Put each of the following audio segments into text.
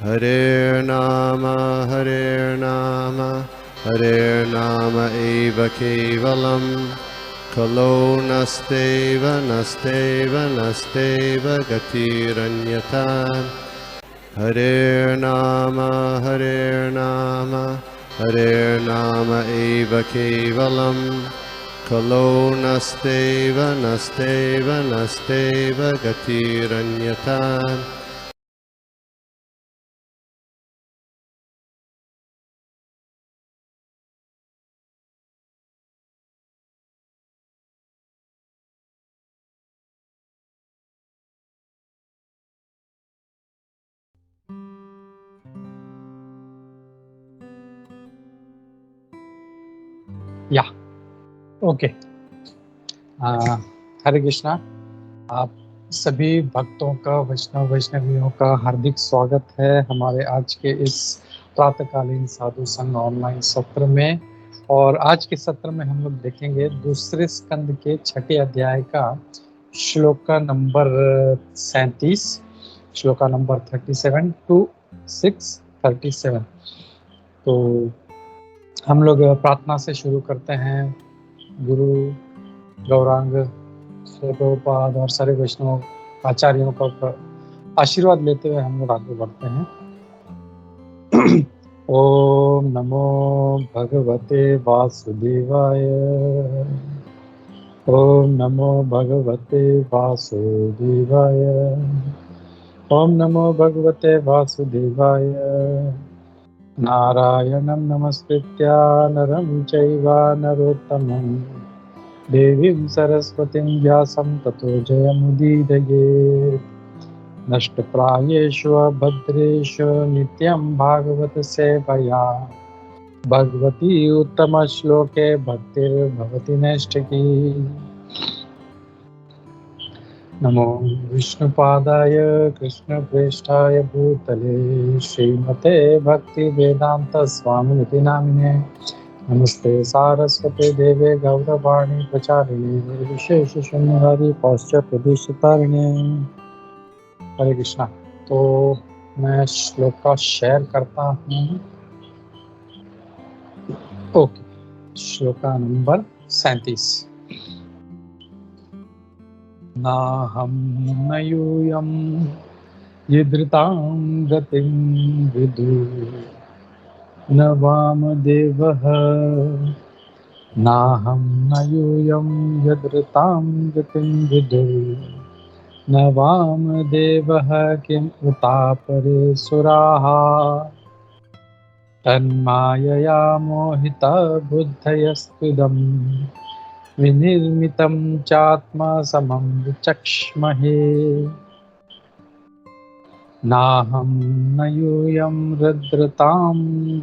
हरे नाम एव केवलम खलो नस्तेव नस्तेव नस्तेव गतिरन्यथा हरे नाम एव केवलम खलो नस्तेव नस्तेव नस्तेव गतिरन्यथा या ओके। हरे कृष्णा। आप सभी भक्तों का, वैष्णवियों का हार्दिक स्वागत है हमारे आज के इस प्रातःकालीन साधु संघ ऑनलाइन सत्र में। और आज के सत्र में हम लोग देखेंगे दूसरे स्कंद के छठे अध्याय का shloka number 37, shloka number 37 to 637। तो हम लोग प्रार्थना से शुरू करते हैं। गुरु गौरांग श्री प्रभुपाद और सारे वैष्णव आचार्यों का आशीर्वाद लेते हुए हम लोग आगे बढ़ते हैं। ओम नमो भगवते वासुदेवाय। ओम नमो भगवते वासुदेवाय। ओम नमो भगवते वासुदेवाय। नारायणं नमस्कृत्य नरं चैव नरोत्तमं देवीं सरस्वतीं व्यासं ततो जयमुदीरयेत्। नष्टप्रायेषु भद्रेषु नित्यं भागवत सेवया भगवती उत्तमश्लोके भक्तिर्भवति नैष्ठिकी। नमो विष्णुपादाय कृष्णप्रेष्ठाय भूतले श्रीमते भक्तिवेदांत स्वामिनिति नामिने। नमस्ते सारस्वते देवे गौरवाणी प्रचारिणे निर्विशेष शून्यवादी पाश्चात्य देशतारिणे। हरे कृष्णा। तो मैं श्लोक का शेयर करता हूँ। Okay, shloka number 37। नाहं न यूयं यदृतां गतिं विदु न वामदेवः। नाहं न यूयं यदृतां गतिं विदु न वामदेवः किम् उता परे सुराः। तन्मायया मोहिता बुद्धयस्त्विदं विनिर्मितं चात्मा समं विचक्ष्महे। नाहं न यूयं रुद्रतां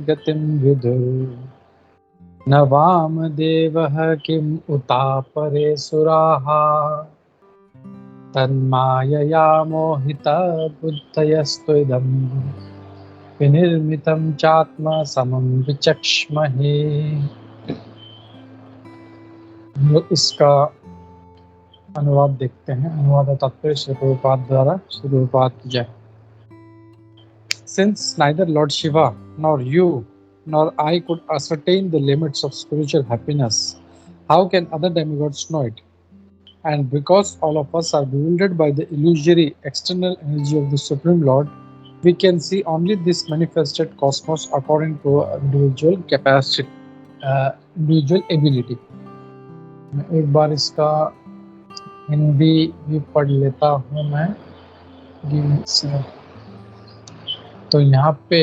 गतिं विदुः न वामदेवः किम् उता परे सुराः। तन्मायया मोहिता बुद्धयस्त्विदं विनिर्मितं चात्मा समं विचक्ष्महे। हम लोग इसका अनुवाद देखते हैं। अनुवाद तात्पर्य श्री प्रभुपाद द्वारा। श्री प्रभुपाद की जय। Since neither Lord Shiva nor you nor I could ascertain the limits of spiritual happiness, how can other demigods know it? And because all of us are bewildered by the illusory external energy of the Supreme Lord, we can see only this manifested cosmos according to our individual capacity, individual ability. मैं एक बार इसका हिंदी भी पढ़ लेता हूँ मैं। तो यहाँ पे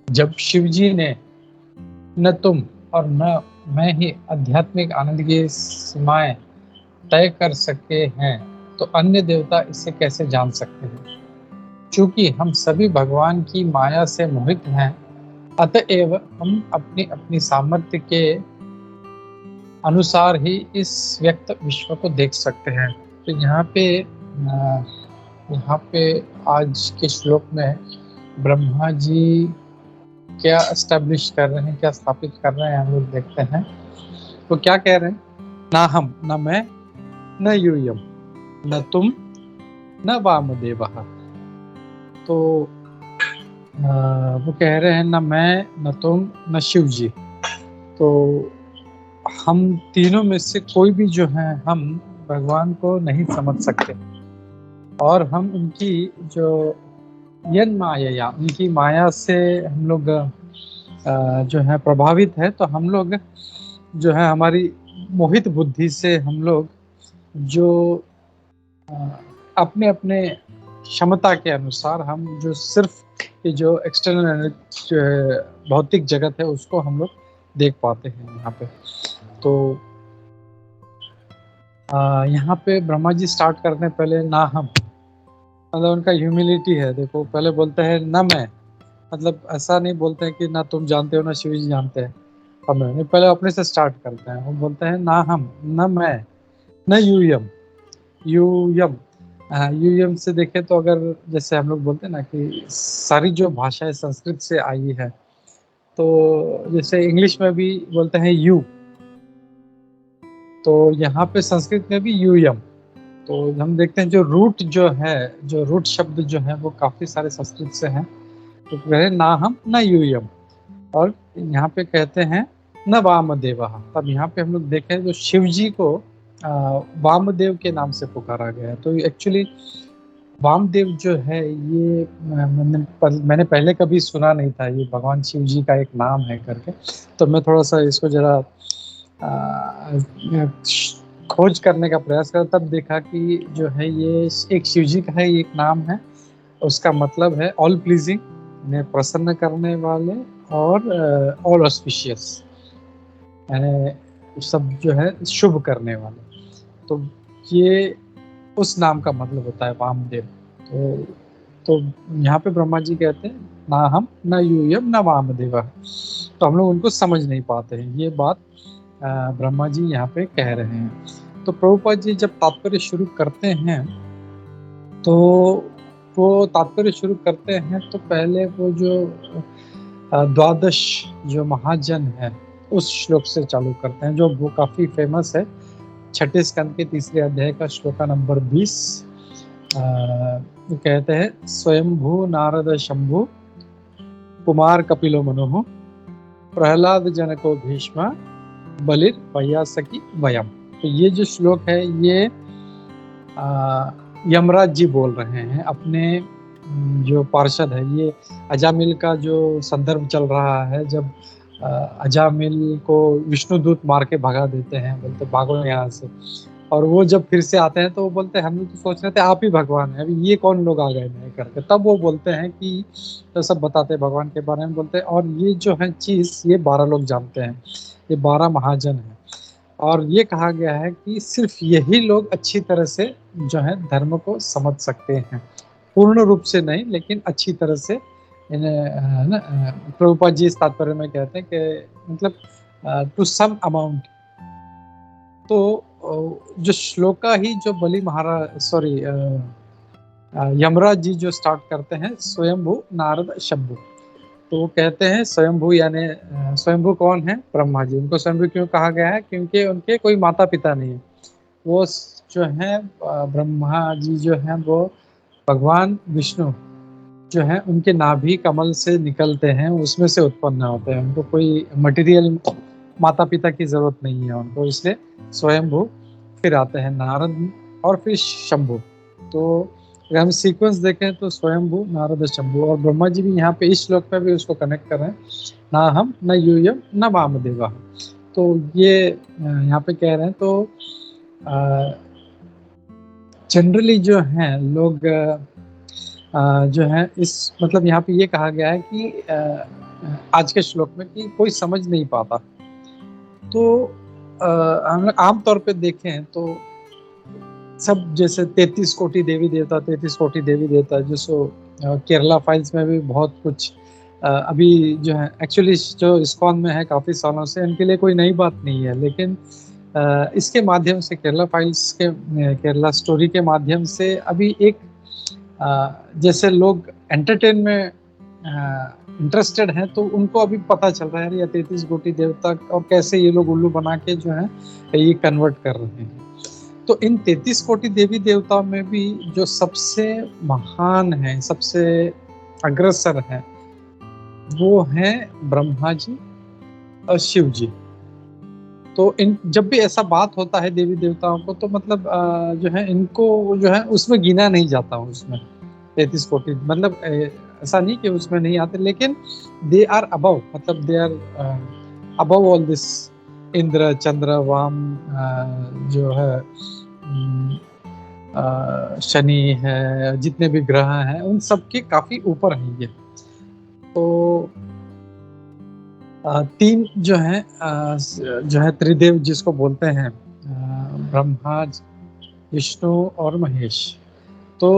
जब शिव जी ने न तुम और न मैं ही आध्यात्मिक आनंद की सीमाएं तय कर सके हैं, तो अन्य देवता इसे कैसे जान सकते हैं? चूंकि हम सभी भगवान की माया से मोहित हैं, अतएव हम अपनी अपनी सामर्थ्य के अनुसार ही इस व्यक्त विश्व को देख सकते हैं। तो यहाँ पे आज के श्लोक में ब्रह्मा जी क्या एस्टेब्लिश कर रहे हैं, क्या स्थापित कर रहे हैं, हम लोग देखते हैं। तो क्या कह रहे हैं? ना हम, न मैं, न यूयम, न तुम न वामदेवः। तो वो कह रहे हैं न मैं, न तुम, न शिव जी। तो हम तीनों में से कोई भी जो है, हम भगवान को नहीं समझ सकते, और हम उनकी जो यन माया, उनकी माया से हम लोग जो है प्रभावित है। तो हम लोग जो है, हमारी मोहित बुद्धि से हम लोग जो अपने अपने क्षमता के अनुसार हम जो सिर्फ ये जो एक्सटर्नल जो है भौतिक जगत है उसको हम लोग देख पाते हैं यहाँ पे। तो यहाँ पे ब्रह्मा जी स्टार्ट करने पहले ना हम, मतलब उनका ह्यूमिलिटी है। देखो पहले बोलते हैं न मैं, मतलब ऐसा नहीं बोलते हैं कि ना तुम जानते हो ना शिव जी जानते हैं हमें, नहीं, पहले अपने से स्टार्ट करते हैं। वो बोलते हैं ना हम, न मैं, न यूयम। यूयम, यूयम से देखें तो अगर जैसे हम लोग बोलते हैं ना कि सारी जो भाषाएं संस्कृत से आई है, तो जैसे इंग्लिश में भी बोलते हैं यू, तो यहाँ पे संस्कृत में भी यूयम। तो हम देखते हैं जो रूट शब्द जो है वो काफी सारे संस्कृत से हैं। तो कहे ना हम न यूयम, और यहाँ पे कहते हैं न वामदेव। तब यहाँ पे हम लोग देखें जो शिव जी को वामदेव के नाम से पुकारा गया है। तो एक्चुअली वामदेव जो है ये मैंने पहले कभी सुना नहीं था, ये भगवान शिव जी का एक नाम है करके। तो मैं थोड़ा सा इसको जरा खोज करने का प्रयास करा, तब देखा कि जो है ये एक शिव जी का है, एक नाम है। उसका मतलब है ऑल प्लीजिंग, ने प्रसन्न करने वाले, और ऑल ऑस्पिशियस, यानी सब जो है शुभ करने वाले। तो ये उस नाम का मतलब होता है वामदेव। तो यहाँ पे ब्रह्मा जी कहते हैं ना हम, ना यूयम, ना वामदेव। तो हम लोग उनको समझ नहीं पाते हैं, ये बात ब्रह्मा जी यहाँ पे कह रहे हैं। तो प्रभुपाद जी जब तात्पर्य शुरू करते हैं, तो वो तात्पर्य शुरू करते हैं तो पहले वो जो द्वादश जो महाजन है उस श्लोक से चालू करते हैं, जो वो काफी फेमस है। छठे स्कंद के तीसरे अध्याय का श्लोका नंबर 20। वो कहते हैं स्वयंभू नारद शंभु कुमार कपिलो मनुः प्रहलाद जनको भीष्म बलिर पयासकी वयम। तो ये जो श्लोक है ये यमराज जी बोल रहे हैं अपने जो पार्षद है। ये अजामिल का जो संदर्भ चल रहा है, जब अजामिल को विष्णुदूत मार के भगा देते हैं, बोलते भागो यहाँ से, और वो जब फिर से आते हैं तो वो बोलते हैं हम लोग तो सोच रहे थे आप ही भगवान हैं, अभी ये कौन लोग आ गए नए करके। तब वो बोलते हैं कि तो सब बताते हैं भगवान के बारे में, बोलते हैं और ये जो है चीज ये 12 लोग जानते हैं, ये 12 महाजन हैं, और ये कहा गया है कि सिर्फ यही लोग अच्छी तरह से जो है धर्म को समझ सकते हैं, पूर्ण रूप से नहीं लेकिन अच्छी तरह से। प्रभुपाद जी इस तात्पर्य में कहते हैं कि मतलब टू सम अमाउंट। तो जो श्लोका ही जो बलि महाराज यमराज जी जो स्टार्ट करते हैं स्वयंभू नारद शंभु। तो वो कहते हैं स्वयंभू, यानी स्वयंभू कौन है? ब्रह्मा जी। उनको स्वयंभू क्यों कहा गया है? क्योंकि उनके कोई माता पिता नहीं है। वो जो है ब्रह्मा जी जो है वो भगवान विष्णु जो है उनके नाभि कमल से निकलते हैं, उसमें से उत्पन्न होते हैं। उनको कोई मटेरियल माता पिता की जरूरत नहीं है उनको, इसलिए स्वयंभू, फिर आते हैं नारद, और फिर शंभु। तो अगर हम सीक्वेंस देखें तो स्वयंभू, नारद, शंभु, और ब्रह्मा जी भी यहाँ पे इस श्लोक में भी उसको कनेक्ट कर रहे हैं, ना हम, न यूयम, न वामदेवा। तो ये यहाँ पे कह रहे हैं। तो जनरली जो है लोग जो है इस मतलब यहाँ पे ये कहा गया है कि आज के श्लोक में कि कोई समझ नहीं पाता। तो हम आमतौर पे देखें तो सब जैसे 33 कोटि देवी देवता, 33 कोटि देवी देवता, जो केरला फाइल्स में भी बहुत कुछ अभी जो है एक्चुअली जो इस्कॉन में है काफ़ी सालों से, इनके लिए कोई नई बात नहीं है, लेकिन इसके माध्यम से केरला फाइल्स के केरला स्टोरी के माध्यम से अभी एक जैसे लोग एंटरटेन में इंटरेस्टेड हैं तो उनको अभी पता चल रहा है ये 33 कोटि देवता और कैसे ये लोग उल्लू बना के जो है ये कन्वर्ट कर रहे हैं। तो इन 33 कोटि देवी देवताओं में भी जो सबसे महान है, सबसे अग्रसर है, वो हैं ब्रह्मा जी और शिव जी। तो इन जब भी ऐसा बात होता है देवी देवताओं को, तो मतलब जो है इनको जो है उसमें गिना नहीं जाता हूँ, उसमें 33 कोटि, मतलब ऐसा नहीं कि उसमें नहीं आते, लेकिन दे आर अबव, मतलब they are above all this. Indra, Chandra, वाम, जो है शनि है, जितने भी ग्रह हैं उन सब के काफी ऊपर हैं ये। तो तीन जो है त्रिदेव जिसको बोलते हैं, ब्रह्मा, विष्णु और महेश। तो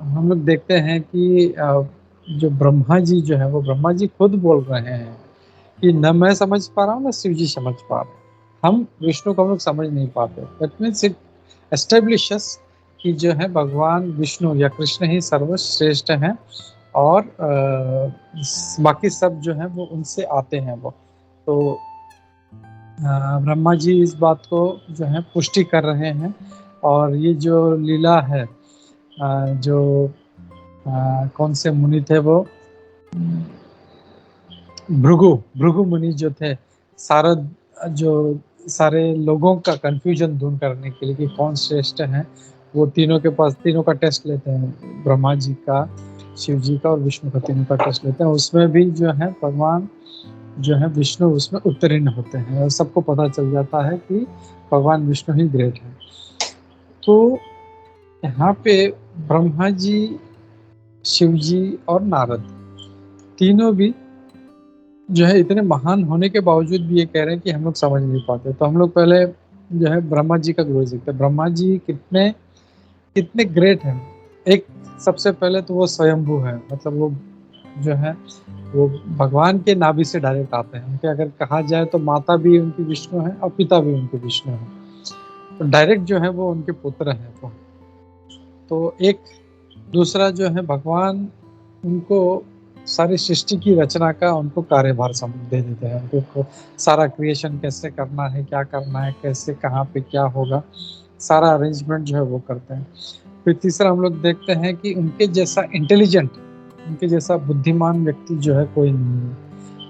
हम लोग देखते हैं कि जो ब्रह्मा जी जो है, वो ब्रह्मा जी खुद बोल रहे हैं कि न मैं समझ पा रहा हूँ, न शिव जी समझ पा रहे हैं, हम विष्णु को हम लोग समझ नहीं पाते। दैट मीन्स इट एस्टेब्लिशेस कि जो है भगवान विष्णु या कृष्ण ही सर्वश्रेष्ठ हैं, और बाकी सब जो है वो उनसे आते हैं। वो तो ब्रह्मा जी इस बात को जो है पुष्टि कर रहे हैं। और ये जो लीला है, जो कौन से मुनि थे वो, भृगु मुनि जो थे, सारा जो सारे लोगों का कंफ्यूजन दूर करने के लिए कि कौन श्रेष्ठ है, वो तीनों के पास, तीनों का टेस्ट लेते हैं, ब्रह्मा जी का, शिव जी का और विष्णु का, तीनों का टेस्ट लेते हैं। उसमें भी जो है भगवान जो है विष्णु उसमें उत्तीर्ण होते हैं, और सबको पता चल जाता है कि भगवान विष्णु ही ग्रेट है। तो यहाँ पे ब्रह्मा जी, शिव जी और नारद, तीनों भी जो है इतने महान होने के बावजूद भी ये कह रहे हैं कि हम लोग समझ नहीं पाते। तो हम लोग पहले जो है ब्रह्मा जी का ग्लोरी देखते हैं। ब्रह्मा जी कितने कितने ग्रेट हैं। एक सबसे पहले तो वो स्वयंभू है, मतलब वो जो है वो भगवान के नाभि से डायरेक्ट आते हैं। उनके अगर कहा जाए तो माता भी उनकी विष्णु है और पिता भी उनके विष्णु है, तो डायरेक्ट जो है वो उनके पुत्र हैं। तो एक दूसरा जो है भगवान उनको सारी सृष्टि की रचना का उनको कार्यभार दे देते हैं। उनको सारा क्रिएशन कैसे करना है, क्या करना है, कैसे कहाँ पे क्या होगा, सारा अरेंजमेंट जो है वो करते हैं। फिर तीसरा हम लोग देखते हैं कि उनके जैसा इंटेलिजेंट, उनके जैसा बुद्धिमान व्यक्ति जो है कोई नहीं,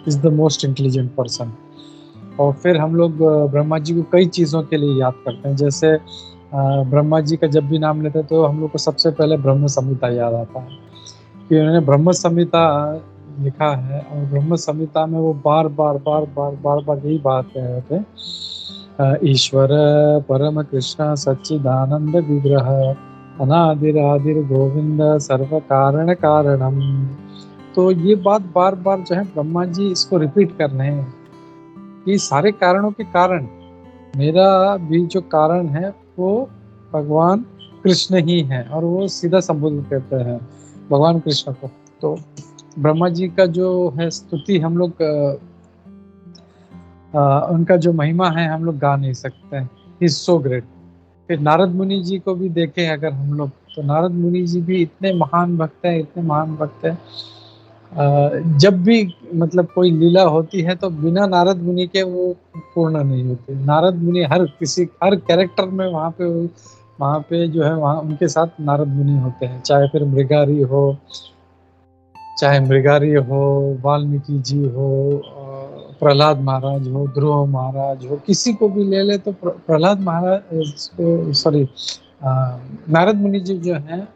is the most intelligent person. और फिर हम लोग ब्रह्मा जी को कई चीज़ों के लिए याद करते हैं। जैसे ब्रह्मा जी का जब भी नाम लेते हैं तो हम लोग को सबसे पहले ब्रह्म संहिता याद आता है, कि उन्होंने ब्रह्म संहिता लिखा है, और ब्रह्म संहिता में वो बार बार यही बात कह रहे थे, ईश्वर परम कृष्ण सच्चिदानंद विग्रह अनादिरादिर गोविंद सर्व कारण कारणम। तो ये बात बार बार जो है ब्रह्मा जी इसको रिपीट कर रहे हैं कि सारे कारणों के कारण मेरा भी जो कारण है वो भगवान कृष्ण ही है, और वो सीधा संबोधित करते हैं भगवान कृष्ण को। तो ब्रह्मा जी का जो है स्तुति हम लोग उनका जो महिमा है हम लोग गा नहीं सकते हैं, ही इज सो ग्रेट। फिर नारद मुनि जी को भी देखें अगर हम लोग, तो नारद मुनि जी भी इतने महान भक्त हैं, इतने महान भक्त हैं। जब भी मतलब कोई लीला होती है तो बिना नारद मुनि के वो पूर्ण नहीं होती। नारद मुनि हर कैरेक्टर में वहाँ पे जो है वहाँ उनके साथ नारद मुनि होते हैं, चाहे फिर मृगारी हो, वाल्मीकि जी हो, प्रहलाद महाराज हो, ध्रुव महाराज हो, किसी को भी ले ले तो प्रहलाद महाराज सॉरी नारद मुनि जी जो हैं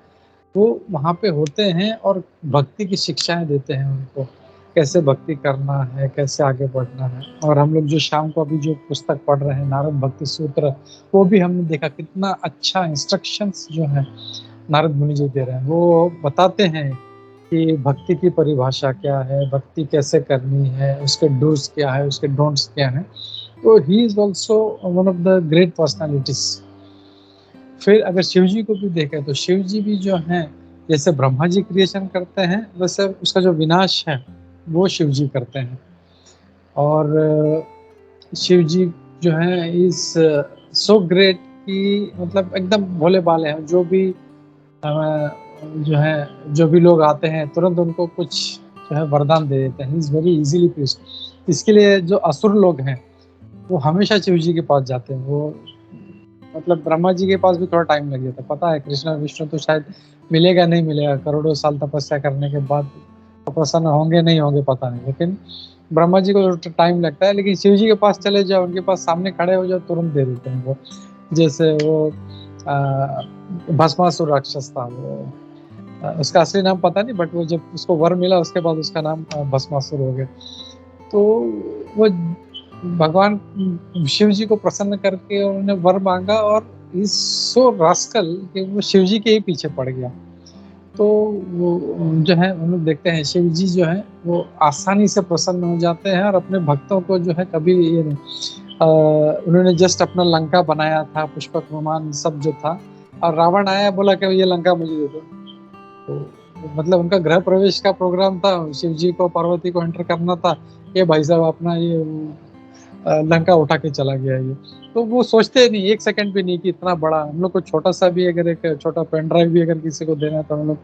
वो वहाँ पे होते हैं और भक्ति की शिक्षाएं देते हैं उनको, कैसे भक्ति करना है, कैसे आगे बढ़ना है। और हम लोग जो शाम को अभी जो पुस्तक पढ़ रहे हैं नारद भक्ति सूत्र, वो भी हमने देखा कितना अच्छा इंस्ट्रक्शंस जो है नारद मुनि जी दे रहे हैं। वो बताते हैं कि भक्ति की परिभाषा क्या है, भक्ति कैसे करनी है, उसके डूज क्या है, उसके डोंट्स क्या है। तो he is also one of the great personalities. फिर अगर शिव जी को भी देखें तो शिव जी भी जो हैं, जैसे ब्रह्मा जी क्रिएशन करते हैं वैसे उसका जो विनाश है वो शिव जी करते हैं। और शिव जी जो है इज सो ग्रेट कि मतलब एकदम भोले भाले हैं। जो भी लोग आते हैं तुरंत उनको कुछ जो है वरदान दे देते हैं। Is very easily pleased. इसके लिए जो असुर लोग हैं वो हमेशा शिव जी के पास जाते हैं। वो मतलब ब्रह्मा जी के पास भी थोड़ा टाइम लग गया था, पता है कृष्ण और विष्णु तो शायद मिलेगा नहीं मिलेगा, करोड़ों साल तपस्या करने के बाद तो प्रसन्न होंगे नहीं होंगे पता नहीं, लेकिन ब्रह्मा जी को टाइम लगता है। लेकिन शिव जी के पास चले जाओ, उनके पास सामने खड़े हो जाओ, तुरंत दे देते हैं वो। जैसे वो भस्मासुर राक्षस था, वो उसका असली नाम पता नहीं, बट वो जब उसको वर मिला उसके बाद उसका नाम भस्मासुर हो गया। तो वो भगवान शिव जी को प्रसन्न करके उन्होंने वर मांगा, और इस सो रास्कल कि वो शिव जी के ही पीछे पड़ गया। तो वो जो है हम लोग देखते हैं शिव जी जो है वो आसानी से प्रसन्न हो जाते हैं, और अपने भक्तों को जो है कभी ये उन्होंने जस्ट अपना लंका बनाया था, पुष्पक विमान सब जो था, और रावण आया बोला कि ये लंका मुझे दे दो। तो मतलब उनका गृह प्रवेश का प्रोग्राम था, शिव जी को पार्वती को एंटर करना था, ये भाई साहब अपना ये लंका उठा के चला गया ये। तो वो सोचते नहीं एक सेकंड भी नहीं कि इतना बड़ा, हम लोग को छोटा सा भी अगर एक छोटा पेन ड्राइव भी अगर किसी को देना है तो हम लोग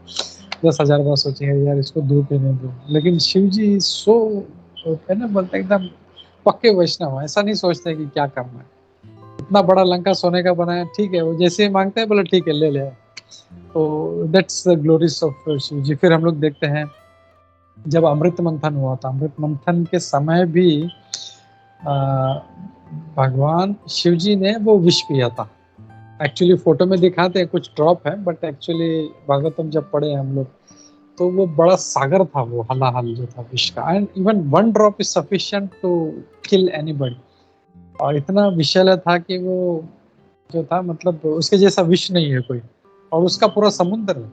10,000 बार सोचेंगे यार इसको दूर के नहीं दूं। लेकिन शिव जी सो है ना, बोलते एकदम पक्के वैष्णव, ऐसा नहीं सोचते कि क्या करना है। इतना बड़ा लंका सोने का बनाया, ठीक है, वो जैसे ही मांगते हैं बोले ठीक है ले ले। तो that's the glories of Shiv ji. फिर हम लोग देखते हैं जब अमृत मंथन हुआ था, अमृत मंथन के समय भी भगवान शिव जी ने वो विष पिया था। एक्चुअली फोटो में दिखाते हैं कुछ ड्रॉप है, बट एक्चुअली भागवतम जब पढ़े हम लोग तो वो बड़ा सागर था, वो हलाहल जो था विष का, and even 1 drop is sufficient to kill anybody. और इतना विषैला था कि वो जो था, मतलब उसके जैसा विष नहीं है कोई, और उसका पूरा समुद्र है,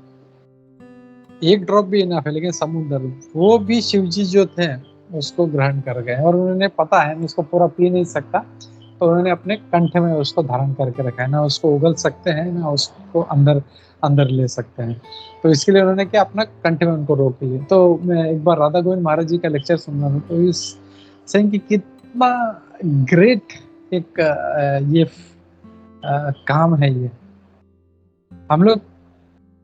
एक ड्रॉप भी इनफ है, लेकिन समुद्र वो भी शिव जी जो थे उसको ग्रहण कर गए, और उन्होंने पता है मैं इसको पूरा पी नहीं सकता, तो उन्होंने अपने कंठ में उसको धारण करके रखा है, ना उसको उगल सकते हैं ना उसको अंदर अंदर ले सकते हैं। तो इसके लिए उन्होंने क्या अपना कंठ में उनको रोक लिया। तो मैं एक बार राधा गोविंद महाराज जी का लेक्चर सुन रहा हूँ, तो इस सेइंग कि कितना ग्रेट एक ये काम है ये। हम लोग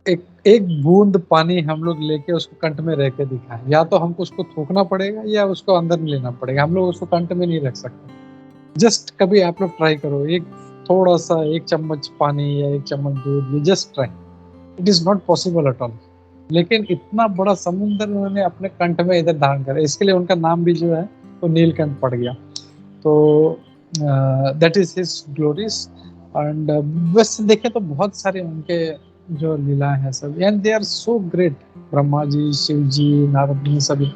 एक एक बूंद पानी हम लोग लेके उसको कंठ में रह के दिखाएं, या तो हमको उसको थूकना पड़ेगा या उसको अंदर में लेना पड़ेगा, हम लोग उसको कंठ में नहीं रख सकते। जस्ट कभी आप लोग ट्राई करो, एक थोड़ा सा 1 चम्मच पानी या 1 चम्मच दूध, ये just try, it is not possible at all. लेकिन इतना बड़ा समुद्र उन्होंने अपने कंठ में इधर धारण करा, इसके लिए उनका नाम भी जो है वो नीलकंठ पड़ गया। तो that is his glories. And बस देखें तो बहुत सारे उनके जो लीला है सब, and they are so great, Brahma ji, Shiv ji, Narad ji सभी।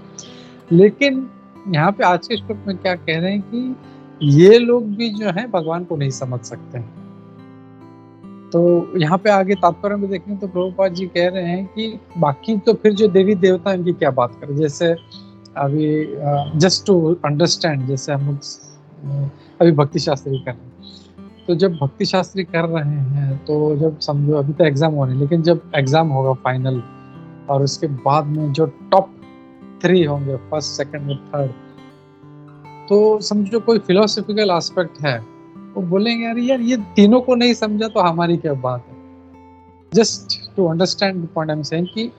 लेकिन यहाँ पे आज के श्लोक में क्या कह रहे हैं कि ये लोग भी जो है भगवान को नहीं समझ सकते हैं। तो यहाँ पे आगे तात्पर्य में देखें तो प्रभुपाद जी कह रहे हैं कि बाकी तो फिर जो देवी देवता इनकी क्या बात करें। जैसे अभी जस्ट टू अंडरस्टैंड, जैसे हम लोग अभी भक्ति शास्त्री कर रहे हैं, तो जब भक्ति शास्त्री कर रहे हैं तो जब समझो अभी तो एग्जाम होने, लेकिन जब एग्जाम होगा फाइनल और उसके बाद में जो टॉप 3 होंगे, फर्स्ट, सेकंड और थर्ड, तो समझो कोई फिलोसॉफिकल एस्पेक्ट है, वो बोलेंगे यार ये तीनों को नहीं समझा तो हमारी क्या बात है। Just to understand the point I am saying कि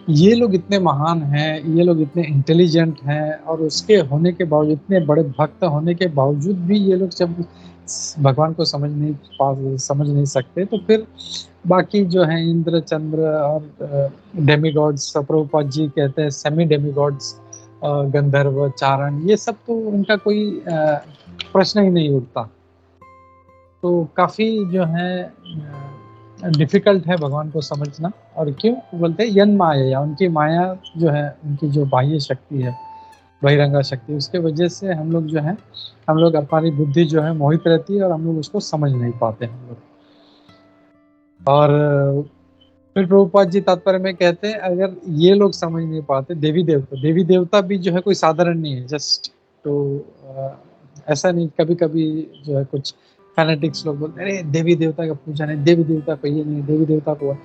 ये लोग इतने महान हैं, ये लोग इतने इंटेलिजेंट हैं, और उसके होने के बावजूद, इतने बड़े भक्त होने के बावजूद भी ये लोग जब भगवान को समझ नहीं सकते, तो फिर बाकी जो है इंद्र, चंद्र और डेमीगॉड्स, प्रभुपाद जी कहते हैं सेमी डेमीगॉड्स, गंधर्व, चारण, ये सब तो उनका कोई प्रश्न ही नहीं उठता। तो काफी जो है डिफिकल्ट है भगवान को समझना। और क्यों बोलते हैं यन माया, या उनकी माया जो है, उनकी जो बाह्य शक्ति है, बहिरंगा शक्ति, उसके वजह से हम लोग जो है, हम लोग हमारी बुद्धि जो है मोहित रहती है और हम लोग उसको समझ नहीं पाते हम लोग। और फिर प्रभुपाद जी तात्पर्य में कहते हैं अगर ये लोग समझ नहीं पाते, देवी देवता भी जो है कोई साधारण नहीं है। जस्ट तो ऐसा नहीं, कभी कभी जो है कुछ फैनेटिक्स लोग बोलते हैं अरे देवी देवता का पूजा नहीं, देवी देवता को ये नहीं, देवी देवता को,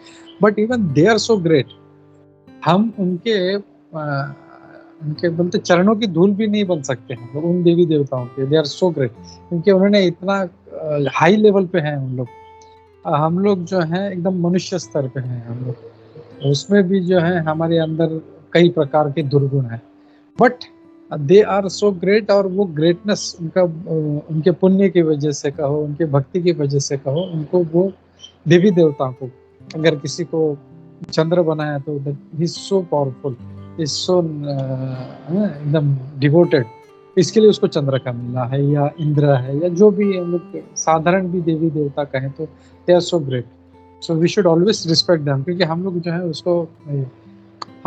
but even they are so great, हम उनके बोलते चरणों की धूल भी नहीं बन सकते हैं उन देवी देवताओं के। दे आर सो ग्रेट, क्योंकि उन्होंने इतना हाई लेवल पे हैं उन लोग। हम लोग जो है एकदम मनुष्य स्तर पे हैं हम लोग, उसमें भी जो है हमारे अंदर कई प्रकार के दुर्गुण हैं। But they are so great, और वो ग्रेटनेस उनका उनके पुण्य की वजह से कहो, उनके भक्ति की वजह से कहो, उनको वो देवी देवता को, अगर किसी को चंद्र बनाया तो ही सो पावरफुल, इज सो एकदम डिवोटेड, इसके लिए उसको चंद्र का मिला है, या इंद्र है, या जो भी हम लोग साधारण भी देवी देवता कहें तो they are so great, so we should always respect them, क्योंकि हम लोग जो है उसको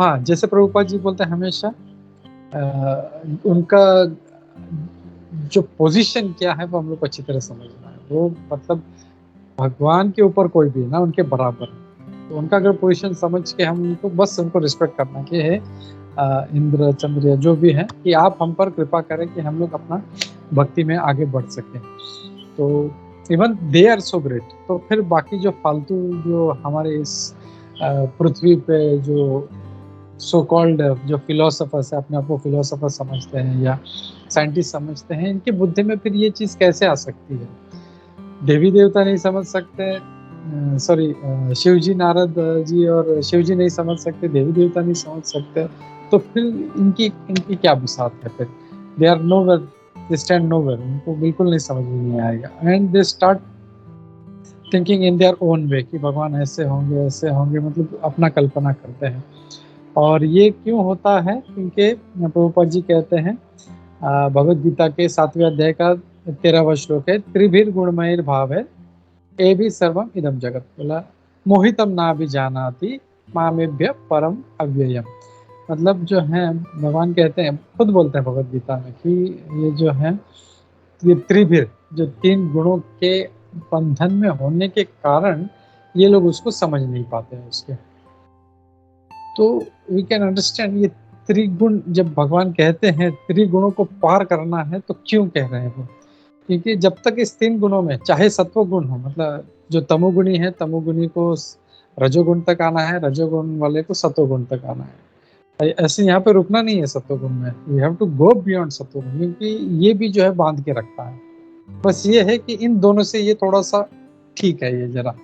हाँ, जैसे प्रभुपाद जी बोलते हैं हमेशा उनका जो पोजीशन क्या है वो हम लोग को अच्छी तरह समझना है। वो मतलब भगवान के ऊपर कोई भी ना उनके बराबर, तो उनका अगर पोजीशन समझ के हम उनको बस उनको रिस्पेक्ट करना कि है इंद्र चंद्र या जो भी है, कि आप हम पर कृपा करें कि हम लोग अपना भक्ति में आगे बढ़ सकें। तो even they are so great. तो फिर बाकी जो फालतू जो हमारे इस पृथ्वी पे जो सो कॉल्ड जो फिलोसोफर्स है, अपने आप को फिलोसोफर समझते हैं या साइंटिस्ट समझते हैं, इनकी बुद्धि में फिर ये चीज कैसे आ सकती है? देवी देवता नहीं समझ सकते, सॉरी शिव जी, नारद जी और शिव जी नहीं समझ सकते, देवी देवता नहीं समझ सकते, तो फिर इनकी इनकी क्या बिसात है? फिर they are nowhere, they stand nowhere, उनको बिल्कुल नहीं समझ में नहीं आएगा। And they start thinking in their own way कि भगवान ऐसे होंगे, मतलब अपना कल्पना करते हैं। और ये क्यों होता है? क्योंकि प्रभुपाद जी कहते हैं भगवद गीता के 7वें अध्याय का 13वां श्लोक है, त्रिभिर गुणमय भाव है ए भी सर्वम इदम जगत, बोला मोहितम ना भी जानाति मामेभ्य परम अव्ययम। मतलब जो है भगवान कहते हैं, खुद बोलते हैं भगवद गीता में कि ये जो है ये त्रिभिर, जो 3 गुणों के बंधन में होने के कारण ये लोग उसको समझ नहीं पाते हैं उसके। तो वी कैन अंडरस्टैंड ये त्रिगुण, जब भगवान कहते हैं त्रिगुणों को पार करना है तो क्यों कह रहे हैं वो? क्योंकि जब तक इस 3 गुणों में, चाहे सत्व गुण हो, मतलब जो तमोगुणी है तमोगुणी को रजोगुण तक आना है, रजोगुण वाले को सत्वगुण तक आना है, ऐसे यहाँ पे रुकना नहीं है सत्वगुण में, you have to go beyond सत्वगुण, क्योंकि ये भी जो है बांध के रखता है। बस ये है कि इन दोनों से ये थोड़ा सा ठीक है ये जरा,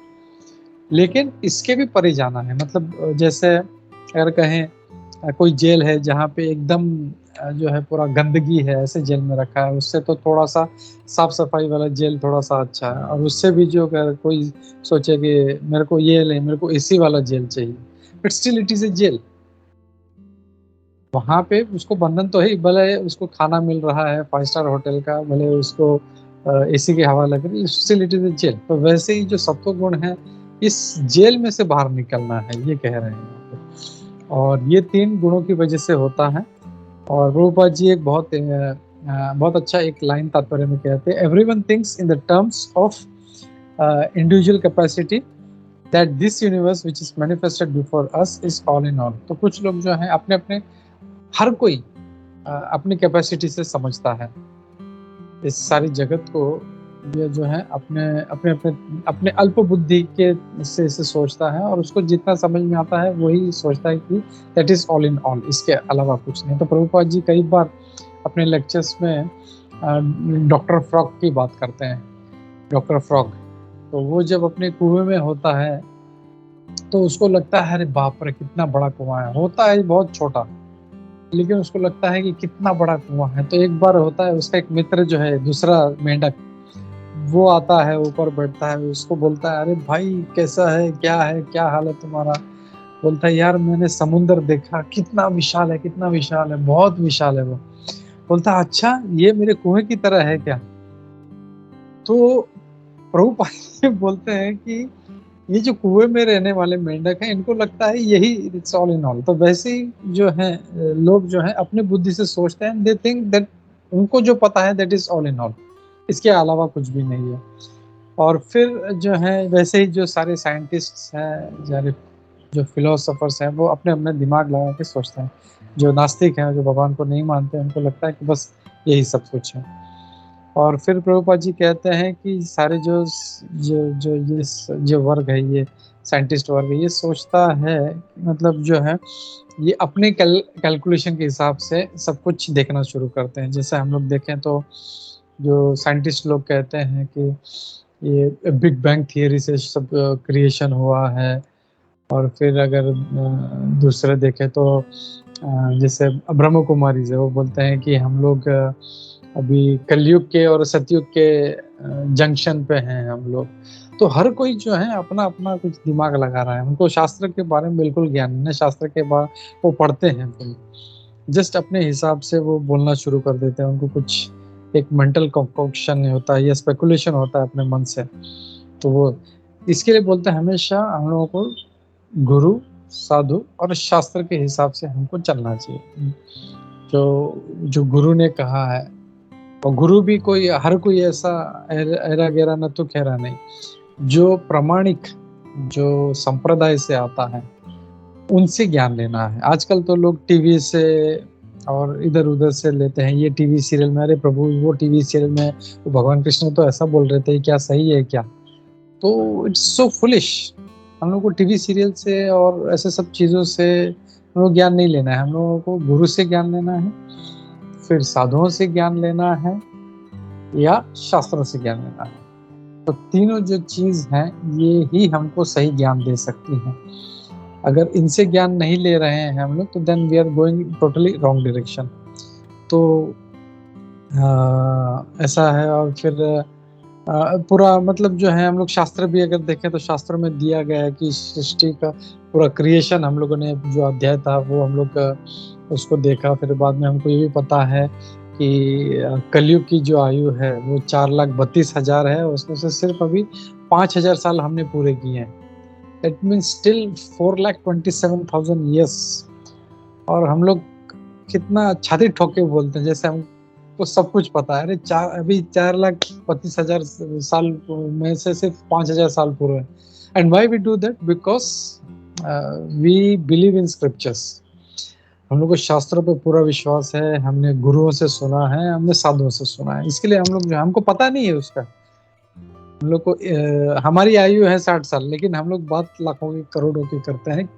लेकिन इसके भी परे जाना है। मतलब जैसे अगर कहें कोई जेल है जहाँ पे एकदम जो है पूरा गंदगी है, ऐसे जेल में रखा है, उससे तो थोड़ा सा साफ सफाई वाला जेल थोड़ा सा अच्छा है। और उससे भी जो अगर कोई सोचे कि मेरे को ये ले, मेरे को एसी वाला जेल चाहिए, but still it is a jail. वहां पे उसको बंधन तो है, भले उसको खाना मिल रहा है 5 स्टार होटल का, भले उसको एसी की हवा लग रही है, still it is a jail. तो वैसे ही जो सत्व गुण है, इस जेल में से बाहर निकलना है, ये कह रहे हैं। और ये 3 गुणों की वजह से होता है। और रूपा जी एक बहुत अच्छा एक लाइन तात्पर्य में कहते हैं, everyone thinks in the terms of individual capacity that this universe which is manifested before us is all in all. तो कुछ लोग जो है अपने अपने, हर कोई अपनी कैपेसिटी से समझता है इस सारी जगत को, ये जो है अपने अपने अपने अपने अल्प बुद्धि के से सोचता है, और उसको जितना समझ में आता है वही सोचता है कि that is all in all, इसके अलावा कुछ नहीं। तो प्रभुपाद जी कई बार अपने लेक्चर्स में डॉक्टर फ्रॉग की बात करते हैं। डॉक्टर फ्रॉग, तो वो जब अपने कुएं में होता है तो उसको लगता है अरे बाप रे कितना बड़ा कुआं है, होता है बहुत छोटा, लेकिन उसको लगता है कि कितना बड़ा कुआं है। तो एक बार होता है उसका एक मित्र जो है दूसरा मेंढक, वो आता है ऊपर बैठता है, उसको बोलता है अरे भाई कैसा है, क्या हाल है तुम्हारा? बोलता है यार मैंने समुंदर देखा, कितना विशाल है, कितना विशाल है, बहुत विशाल है वो। बोलता है अच्छा ये मेरे कुएं की तरह है क्या? तो प्रभुपाद बोलते हैं कि ये जो कुएं में रहने वाले मेंढक हैं, इनको लगता है यही इट्स ऑल इन ऑल। तो वैसे ही जो है लोग जो है अपने बुद्धि से सोचते हैं, दे थिंक दैट उनको जो पता है that is all in all, इसके अलावा कुछ भी नहीं है। और फिर जो है वैसे ही जो सारे साइंटिस्ट्स हैं, जो फिलोसोफर्स हैं, वो अपने अपने दिमाग लगा के सोचते हैं। जो नास्तिक हैं, जो भगवान को नहीं मानते, उनको लगता है कि बस यही सब कुछ है। और फिर प्रभुपाद जी कहते हैं कि सारे जो जो जो ये जो वर्ग है, ये साइंटिस्ट वर्ग है, ये सोचता है, मतलब जो है ये अपने कैलकुलेशन के हिसाब से सब कुछ देखना शुरू करते हैं। जैसे हम लोग देखें तो जो साइंटिस्ट लोग कहते हैं कि ये बिग बैंग थियरी से सब क्रिएशन हुआ है, और फिर अगर दूसरे देखें तो जैसे ब्रह्म कुमारी से वो बोलते हैं कि हम लोग अभी कलयुग के और सतयुग के जंक्शन पे हैं हम लोग। तो हर कोई जो है अपना अपना कुछ दिमाग लगा रहा है, उनको शास्त्र के बारे में बिल्कुल ज्ञान नहीं है। शास्त्र के बारे वो पढ़ते हैं, जस्ट अपने हिसाब से वो बोलना शुरू कर देते हैं। उनको कुछ एक मेंटल कंकोक्शन होता है या स्पेकुलेशन होता है अपने मन से। तो वो इसके लिए बोलते हैं हमेशा हम लोगों को गुरु, साधु और शास्त्र के हिसाब से हमको चलना चाहिए। जो जो गुरु ने कहा है, और गुरु भी कोई हर कोई ऐसा ऐरा गैरा न तो खैरा नहीं, जो प्रमाणिक, जो संप्रदाय से आता है उनसे ज्ञान लेना है। आजकल तो लोग टीवी से और इधर उधर से लेते हैं। ये टीवी सीरियल में, अरे प्रभु वो टीवी सीरियल में वो भगवान कृष्ण तो ऐसा बोल रहे थे, क्या सही है क्या? तो इट्स सो फुलिश। हम लोग को टीवी सीरियल से और ऐसे सब चीज़ों से हम लोग ज्ञान नहीं लेना है। हम लोगों को गुरु से ज्ञान लेना है, फिर साधुओं से ज्ञान लेना है, या शास्त्रों से ज्ञान लेना है। तो तीनों जो चीज़ हैं ये ही हमको सही ज्ञान दे सकती हैं। अगर इनसे ज्ञान नहीं ले रहे हैं हम लोग तो then we are going totally wrong direction. तो ऐसा है। और फिर पूरा मतलब जो है हम लोग शास्त्र भी अगर देखें तो शास्त्र में दिया गया है कि सृष्टि का पूरा क्रिएशन हम लोगों ने जो अध्याय था वो हम लोग उसको देखा। फिर बाद में हमको ये भी पता है कि कलयुग की जो आयु है वो 4,32,000 है, उसमें से सिर्फ अभी 5,000 साल हमने पूरे किए हैं। It means still 4,27,000 years. और हम लोग कितना छाती ठोक के बोलते हैं जैसे हमको सब कुछ पता है। अरे अभी 4,32,000 साल में से सिर्फ 5,000 साल पूरे हैं। And why we do that? Because we believe in scriptures. हम लोग को शास्त्रों पे पूरा विश्वास है, हमने गुरुओं से सुना है, हमने साधुओं से सुना है। इसके लिए हम लोग जो हमको पता नहीं है उसका, हम लोग को हमारी आयु है 60 साल, लेकिन हम लोग बात लाखों की करोड़ों की करते हैं।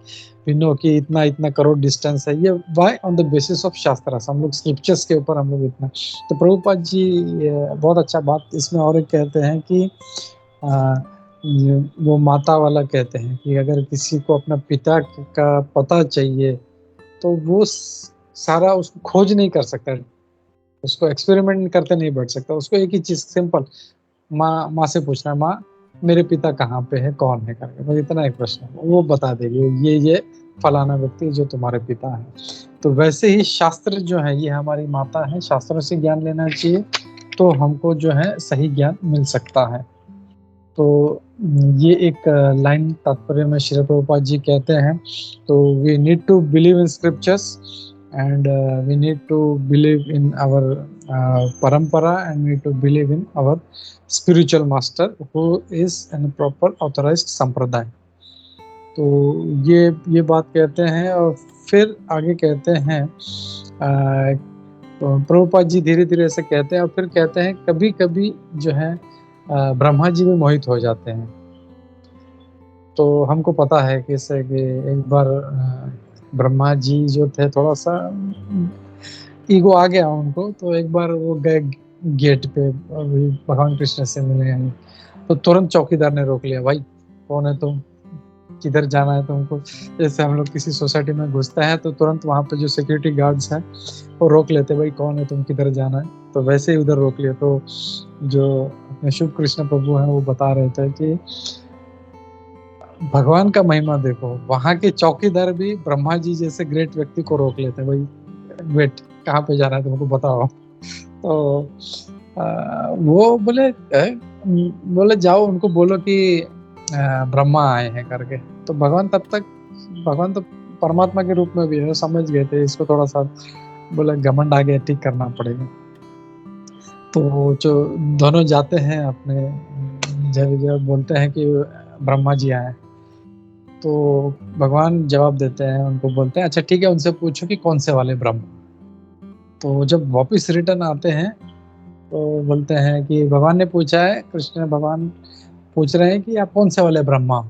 वी नो कि इतना इतना करोड़ डिस्टेंस है। ये why on the basis of शास्त्र। हम लोग स्क्रिप्चर्स के ऊपर हम लोग इतना। तो प्रभुपाद जी बहुत अच्छा बात इसमें और एक कहते हैं कि वो माता वाला कहते हैं कि अगर किसी को अपना पिता का पता चाहिए तो वो सारा उसको खोज नहीं कर सकता, उसको एक्सपेरिमेंट करते नहीं बैठ सकता। उसको एक ही चीज सिंपल, माँ से पूछना, माँ मेरे पिता कहाँ पे है, कौन है करके, बस इतना एक प्रश्न है, वो बता देगी ये फलाना व्यक्ति जो तुम्हारे पिता है। तो वैसे ही शास्त्र जो है ये हमारी माता है, शास्त्रों से ज्ञान लेना चाहिए तो हमको जो है सही ज्ञान मिल सकता है। तो ये एक लाइन तात्पर्य में श्री प्रभुपाद जी कहते हैं। तो we need to believe in scriptures and we need to believe in our parampara, and we need to believe in our spiritual master who is in a proper authorized संप्रदाय। तो ये बात कहते हैं। और फिर आगे कहते हैं तो प्रभुपाद जी धीरे धीरे ऐसे कहते हैं। और फिर कहते हैं कभी कभी जो है ब्रह्मा जी भी मोहित हो जाते हैं। तो हमको पता है कि एक बार ब्रह्मा जी जो थे थोड़ा सा ईगो आ गया उनको। तो एक बार वो गए गेट पे भगवान कृष्ण से मिले हैं, तो तुरंत चौकीदार ने रोक लिया, भाई कौन है तुम, किधर जाना है तुमको। जैसे हम लोग किसी सोसाइटी में घुसते हैं तो तुरंत वहाँ पे जो सिक्योरिटी गार्ड्स हैं वो रोक लेते, भाई कौन है तुम, किधर जाना है। तो वैसे ही उधर रोक लिया। तो जो अपने शुभ कृष्ण प्रभु हैं वो बता रहे थे कि भगवान का महिमा देखो, वहां के चौकीदार भी ब्रह्मा जी जैसे ग्रेट व्यक्ति को रोक लेते, भाई वेट कहाँ पे जाना है तुमको बताओ। तो वो बोले जाओ उनको बोलो कि ब्रह्मा आए हैं करके। तो भगवान तो परमात्मा के रूप में भी है, समझ गए थे इसको, थोड़ा सा बोले घमंड आ गया, ठीक करना पड़ेगा। तो जो दोनों जाते हैं अपने जब बोलते हैं कि ब्रह्मा जी आए, तो भगवान जवाब देते हैं, उनको बोलते हैं अच्छा ठीक है उनसे पूछो कि कौन से वाले ब्रह्म। तो जब वापस रिटर्न आते हैं तो बोलते हैं कि भगवान ने पूछा है, कृष्ण भगवान पूछ रहे हैं कि आप कौन से वाले ब्रह्मा।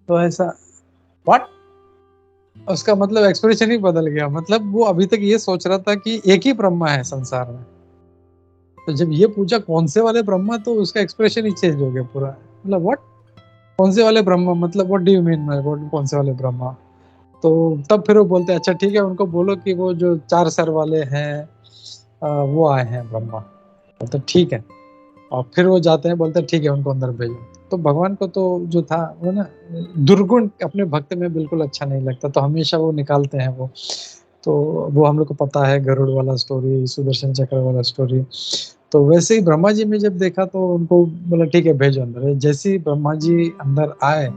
तो ऐसा व्हाट, उसका मतलब एक्सप्रेशन ही बदल गया। मतलब वो अभी तक ये सोच रहा था कि एक ही ब्रह्मा है संसार में, तो जब ये पूछा कौन से वाले ब्रह्मा तो उसका एक्सप्रेशन ही चेंज हो गया पूरा। मतलब व्हाट, कौन से वाले ब्रह्मा, मतलब what do you mean by कौन से वाले ब्रह्मा? तो तब फिर वो बोलते हैं अच्छा ठीक है, उनको बोलो कि वो जो 4 सर वाले हैं वो आए हैं ब्रह्मा। बोलते ठीक है, और फिर वो जाते हैं, बोलते हैं ठीक है उनको अंदर भेजो। तो भगवान को तो जो था वो ना, दुर्गुण अपने भक्त में बिल्कुल अच्छा नहीं लगता, तो हमेशा वो निकालते हैं वो। तो वो हम लोग को पता है, गरुड़ वाला स्टोरी, सुदर्शन चक्र वाला स्टोरी। तो वैसे ही ब्रह्मा जी ने जब देखा तो उनको बोला ठीक है भेजो अंदर। जैसे ही ब्रह्मा जी अंदर आए,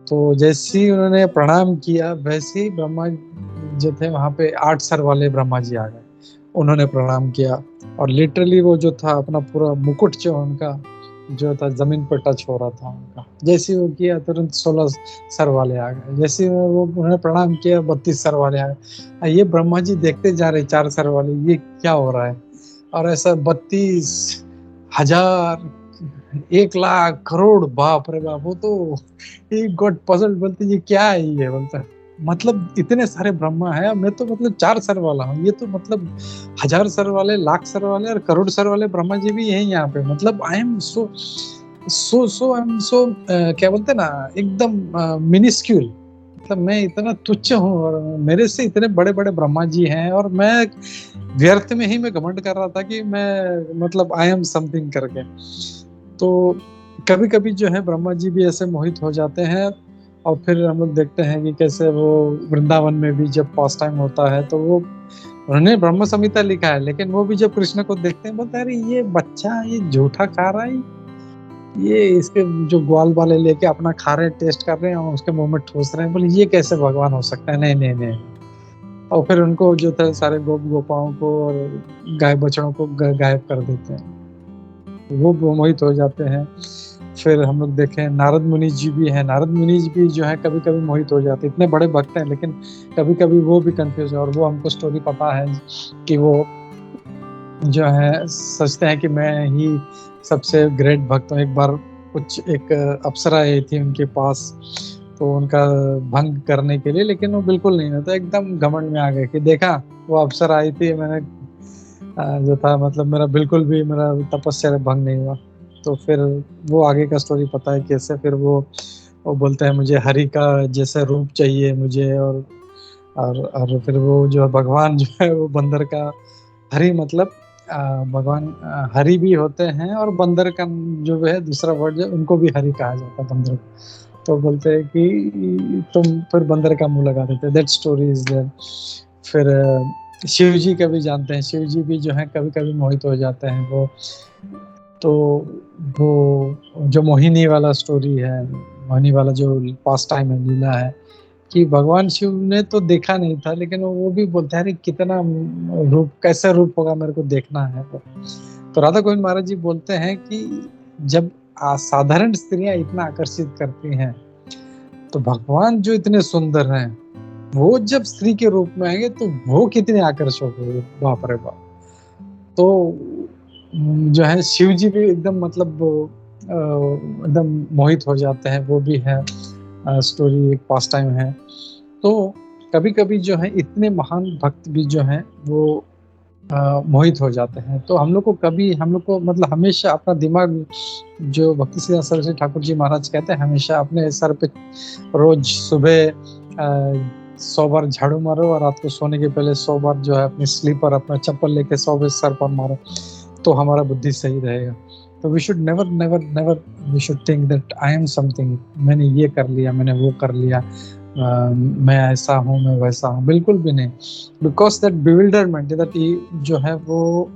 तो जैसे ही उन्होंने प्रणाम किया, वैसे ही ब्रह्मा जो थे वहां पे 8 सर वाले ब्रह्मा जी आ गए। उन्होंने प्रणाम किया, और लिटरली वो जो था अपना पूरा मुकुट जो उनका जो था जमीन पर टच हो रहा था उनका। जैसे ही वो किया तुरंत 16 सर वाले आ गए। जैसे ही वो उन्होंने प्रणाम किया, 32 सर वाले आ गए। ये ब्रह्मा जी देखते जा रहे 4 सर वाले, ये क्या हो रहा है। और ऐसा 32,000, 1,00,000 करोड़, बाप रे बाप। वो तो ही गॉट पजल्ड, बोलते ये क्या है, ये बोलता है मतलब इतने सारे ब्रह्मा है, मैं तो मतलब 4 सर वाला हूँ, ये तो मतलब 1,000 सर वाले, लाख सर वाले और करोड़ सर वाले ब्रह्मा जी भी यही यहाँ पे। मतलब I am so I am so क्या बोलते हैं ना, एकदम मिनिस्क्यूल। मतलब मैं इतना तुच्छ हूँ, और मेरे से इतने बड़े बड़े ब्रह्मा जी हैं, और मैं व्यर्थ में ही मैं घमंड कर रहा था कि मैं मतलब आई एम समथिंग करके। तो कभी कभी जो है ब्रह्मा जी भी ऐसे मोहित हो जाते हैं। और फिर हम लोग देखते हैं कि कैसे वो वृंदावन में भी जब पास टाइम होता है, तो वो उन्होंने ब्रह्म संहिता लिखा है, लेकिन वो भी जब कृष्ण को देखते हैं बोलते हैं अरे ये बच्चा ये झूठा खा रहा है, ये इसके जो ग्वाल वाले लेके अपना खा रहे हैं, टेस्ट कर रहे हैं और उसके मुंह में ठूस रहे हैं। बोले ये कैसे भगवान हो सकता है, नहीं नहीं नहीं। और फिर उनको जो था सारे गोपाओं को और गाय बछड़ों को गायब कर देते हैं। वो मोहित हो जाते हैं। फिर हम लोग देखें नारद मुनि जी भी हैं। नारद मुनि जी भी जो है कभी कभी मोहित हो जाते हैं, इतने बड़े भक्त हैं, लेकिन कभी कभी वो भी कंफ्यूज है। और वो हमको स्टोरी पता है कि वो जो है सोचते हैं कि मैं ही सबसे ग्रेट भक्त हूँ। एक बार कुछ एक अप्सरा आई थी उनके पास, तो उनका भंग करने के लिए, लेकिन वो बिल्कुल नहीं होता, एकदम घमंड में आ गए कि देखा वो अप्सरा आई थी, मैंने जो था मतलब मेरा बिल्कुल भी मेरा तपस्या भंग नहीं हुआ। तो फिर वो आगे का स्टोरी पता है कैसे। फिर वो बोलते हैं मुझे हरि का जैसा रूप चाहिए मुझे। और फिर वो जो है भगवान जो है वो बंदर का हरि, मतलब भगवान हरि भी होते हैं, और बंदर का जो है दूसरा वर्ड जो उनको भी हरि कहा जाता है बंदर को। तो बोलते हैं कि तुम फिर बंदर का मुंह लगा देते, दैट स्टोरी इज देयर। फिर शिव जी का भी जानते हैं, शिव जी भी जो है कभी कभी मोहित हो जाते हैं वो। तो वो जो मोहिनी वाला स्टोरी है, मोहिनी वाला जो पास टाइम है, लीला है, कि भगवान शिव ने तो देखा नहीं था, लेकिन वो भी बोलते हैं कितना रूप, कैसा रूप होगा, मेरे को देखना है। तो राधा गोविंद महाराज जी बोलते हैं कि जब साधारण स्त्रियां इतना आकर्षित करती हैं, तो भगवान जो इतने सुंदर हैं, वो जब स्त्री के रूप में आएंगे तो वो कितने आकर्षक होंगे, बाप रे बाप। तो जो है शिव जी भी एकदम मतलब एकदम मोहित हो जाते हैं, वो भी है स्टोरी, एक पास टाइम है। तो कभी कभी जो है इतने महान भक्त भी जो हैं वो मोहित हो जाते हैं। तो हम लोग को कभी, हम लोग को मतलब हमेशा अपना दिमाग, जो भक्ति सिद्धांत सरस्वती ठाकुर जी महाराज कहते हैं, हमेशा अपने सर पे रोज सुबह 100 बार झाड़ू मारो, और रात को सोने के पहले 100 बार जो है अपनी स्लीपर, अपना चप्पल लेके 100 बार सर पर मारो, तो हमारा बुद्धि सही रहेगा। तो we should never never never we should think that I am something, मैंने ये कर लिया, मैंने वो कर लिया, मैं ऐसा हूँ, मैं वैसा हूँ, बिल्कुल भी नहीं। बिकॉज दैट बिविल्डरमेंट, दैट जो है वो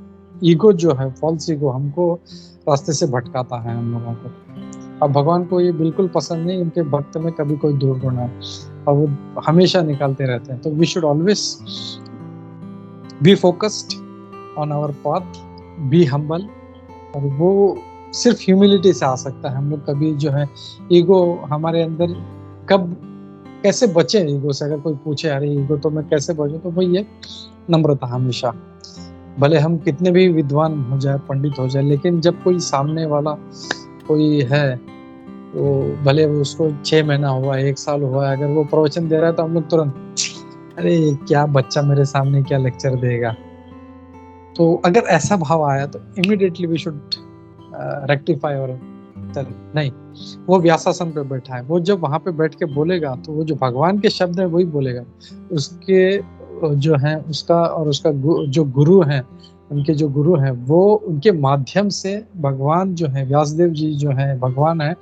ईगो जो है, फॉल्स ईगो, हमको रास्ते से भटकाता है हम लोगों को। अब भगवान को ये बिल्कुल पसंद नहीं उनके भक्त में कभी कोई दुर्गुण है, और वो हमेशा निकालते रहते हैं। तो we should always be focused on our path, be humble. और वो सिर्फ ह्यूमिलिटी से आ सकता है। हम लोग कभी जो है ईगो हमारे अंदर कब, कैसे बचे ईगो से, अगर कोई पूछे अरे ईगो तो मैं कैसे बचूं, तो वही है नम्रता। हमेशा भले हम कितने भी विद्वान हो जाए, पंडित हो जाए, लेकिन जब कोई सामने वाला कोई है, वो भले उसको 6 महीना हुआ, 1 साल हुआ, अगर वो प्रवचन दे रहा है तो हम लोग तुरंत अरे क्या बच्चा मेरे सामने क्या लेक्चर देगा। तो अगर ऐसा भाव आया तो इमीडिएटली वी शुड रेक्टिफाई और चल नहीं, वो व्यासासन पे बैठा है, वो जब वहां पे बैठ के बोलेगा तो वो जो भगवान के शब्द है वही बोलेगा। उसके जो है उसका और उसका जो गुरु है, उनके जो गुरु हैं वो उनके माध्यम से भगवान जो है, व्यासदेव जी जो है भगवान है,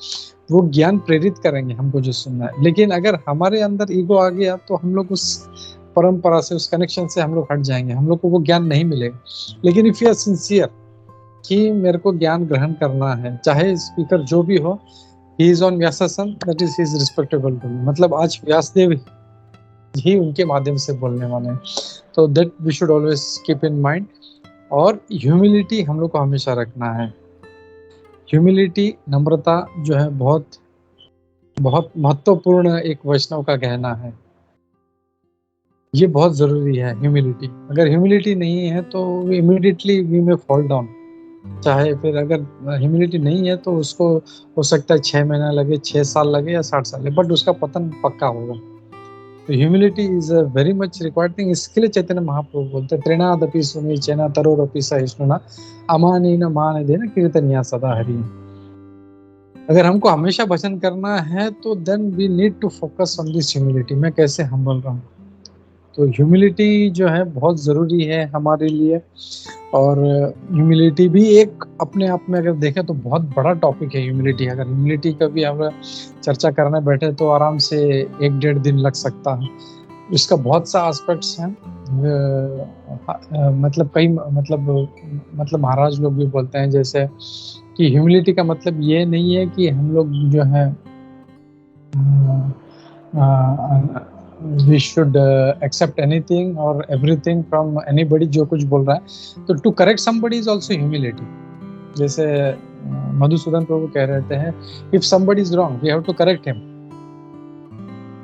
वो ज्ञान प्रेरित करेंगे हमको जो सुनना है। लेकिन अगर हमारे अंदर ईगो आ गया तो हम लोग उस परंपरा से, उस कनेक्शन से हम लोग हट जाएंगे, हम लोग को वो ज्ञान नहीं मिलेगा। लेकिन इफ यू आर सिंसियर कि मेरे को ज्ञान ग्रहण करना है, चाहे स्पीकर जो भी हो, ही इज ऑन व्यासासन, that is his respectable to me, मतलब आज व्यासदेव ही उनके माध्यम से बोलने वाले हैं। तो that we should always keep in mind. और ह्यूमिलिटी हम लोग को हमेशा रखना है। ह्यूमिलिटी, नम्रता जो है बहुत बहुत महत्वपूर्ण एक वैष्णव का कहना है। ये बहुत जरूरी है ह्यूमिलिटी। अगर ह्यूमिलिटी नहीं है तो इमीडिएटली वी में फॉल डाउन। चाहे फिर अगर ह्यूमिलिटी नहीं है तो उसको हो सकता है 6 महीना लगे, 6 साल लगे या 60 साल लगे, बट उसका पतन पक्का होगा। तो humility is a very much required thing. इसके लिए चैतन्य महाप्रभु बोलते हैं, त्रिणादपि सुनि चेना तरोरपि सहिष्णुना अमानेन मानदेन कीर्तनिया सदा हरि। अगर हमको हमेशा भजन करना है तो then we need to focus on this humility. मैं कैसे हम्बल रहूं, तो ह्यूमिलिटी जो है बहुत ज़रूरी है हमारे लिए। और ह्यूमिलिटी भी एक अपने आप में अगर देखें तो बहुत बड़ा टॉपिक है ह्यूमिलिटी। अगर ह्यूमिलिटी का भी हम चर्चा करने बैठे तो आराम से 1-1.5 दिन लग सकता है। इसका बहुत सा एस्पेक्ट्स हैं। मतलब कई मतलब महाराज लोग भी बोलते हैं जैसे कि ह्यूमिलिटी का मतलब ये नहीं है कि हम लोग जो है we should accept anything or everything from anybody जो कुछ बोल रहा है। तो to correct somebody is also humility। जैसे मधुसूदन प्रभु कह रहे हैं, if somebody is wrong we have to correct him,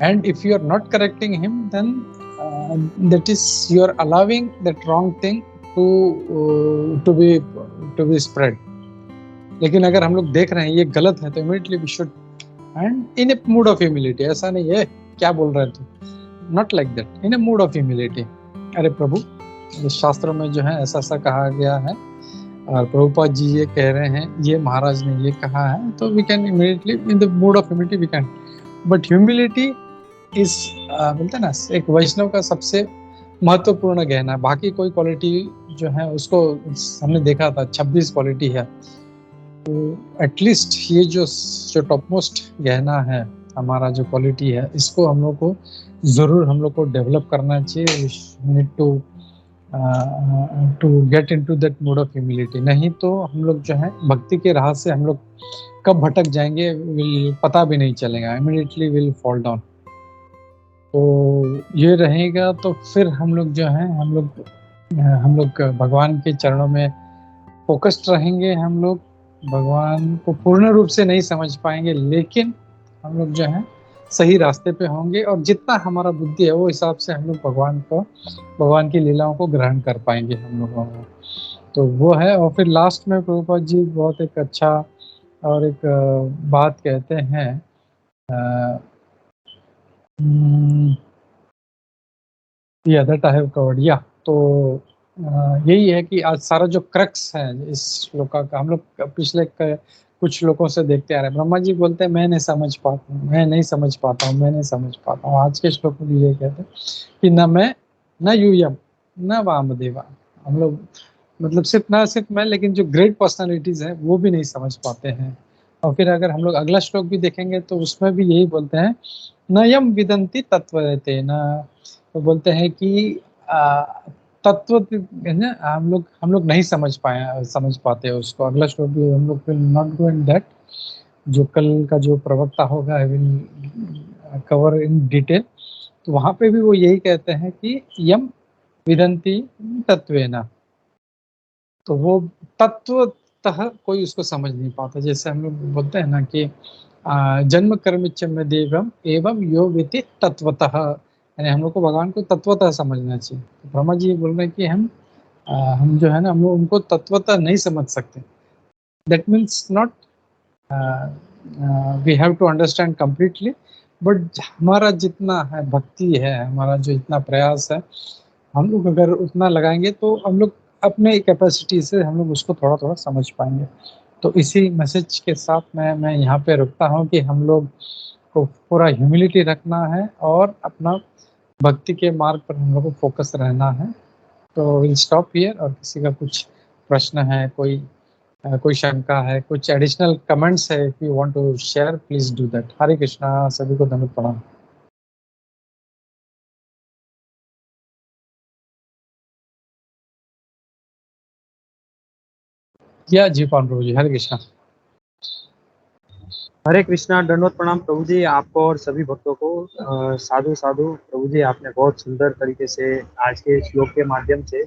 and if you are not correcting him then that is you are allowing that wrong thing to be spread। लेकिन अगर हम लोग देख रहे हैं ये गलत है तो immediately we should, and in a mood of humility, ऐसा नहीं है क्या बोल रहे तू, not like that, in A mood of humility. अरे प्रभु, शास्त्रों में जो है ऐसा ऐसा कहा गया है और प्रभुपाद जी ये कह रहे हैं, ये महाराज ने ये कहा है, तो we can immediately in the mood of humility we can. But humility इस बोलते हैं ना, एक वैष्णव का सबसे महत्वपूर्ण गहना है। बाकी कोई क्वालिटी जो है उसको हमने देखा था 26 क्वालिटी है, तो एटलीस्ट ये जो टॉप मोस्ट गहना है हमारा, जो क्वालिटी है, इसको हम लोग को ज़रूर हम लोग को डेवलप करना चाहिए। We need to get into that mode of humility. नहीं तो हम लोग जो है भक्ति के राह से हम लोग कब भटक जाएंगे पता भी नहीं चलेगा, इमीडिएटली विल फॉल डाउन। तो ये रहेगा तो फिर हम लोग जो है हम लोग भगवान के चरणों में फोकस्ड रहेंगे। हम लोग भगवान को पूर्ण रूप से नहीं समझ पाएंगे, लेकिन हम लोग जो है सही रास्ते पे होंगे, और जितना हमारा बुद्धि है वो हिसाब से हम लोग भगवान की लीलाओं को ग्रहण कर पाएंगे हम लोगों को। तो वो है। और फिर लास्ट में प्रभुपाद जी बहुत एक अच्छा और एक बात कहते हैं, दैट आई हैव कवर्ड। या तो यही है कि आज सारा जो क्रक्स है इस श्लोक का, हम लोग पिछले कुछ लोगों से देखते आ रहे हैं। ब्रह्मा जी बोलते हैं मैं नहीं समझ पाता हूँ, मैं नहीं समझ पाता हूँ, मैं नहीं समझ पाता हूँ। आज के श्लोक में भी ये कहते हैं कि न मैं न यूयम न वामदेवा। हम लोग मतलब सिर्फ मैं, लेकिन जो ग्रेट पर्सनालिटीज हैं वो भी नहीं समझ पाते हैं। और फिर अगर हम लोग अगला श्लोक भी देखेंगे तो उसमें भी यही बोलते हैं, न यम विदंती तत्वते न। तो बोलते हैं कि तत्व हम लोग नहीं समझ पाते उसको। अगला श्लोक भी हम लोग will not go in that, जो कल का जो प्रवक्ता होगा I will cover in detail. तो वहां पे भी वो यही कहते हैं कि यम विदंती तत्वेन। तो वो तत्वतः कोई उसको समझ नहीं पाता। जैसे हम लोग बोलते हैं ना कि जन्म कर्मिच में देवम एवं यो विति तत्वतः, यानी हम लोग को भगवान को तत्वतः समझना चाहिए। तो ब्रह्मा जी बोल रहे हैं कि हम जो है ना, हम लोग उनको तत्वतः नहीं समझ सकते। That means not we have to understand completely, but हमारा जितना है भक्ति है, हमारा जो इतना प्रयास है, हम लोग अगर उतना लगाएंगे तो हम लोग अपने कैपेसिटी से हम लोग उसको थोड़ा थोड़ा समझ पाएंगे। तो इसी मैसेज के साथ मैं यहाँ पे रुकता हूँ कि हम लोग को पूरा ह्यूमिलिटी रखना है और अपना भक्ति के मार्ग पर हम लोग को फोकस रहना है। तो विल स्टॉप हियर। और किसी का कुछ प्रश्न है, कोई शंका है, कुछ एडिशनल कमेंट्स है, if you want to share please do that. Hare Krishna, सभी को धन्यवाद, प्रणाम। या जी पान प्रभु जी, हरे कृष्णा। हरे कृष्णा, दंडवत प्रणाम प्रभु जी, आपको और सभी भक्तों को साधु साधु। प्रभु जी, आपने बहुत सुंदर तरीके से आज के श्लोक के माध्यम से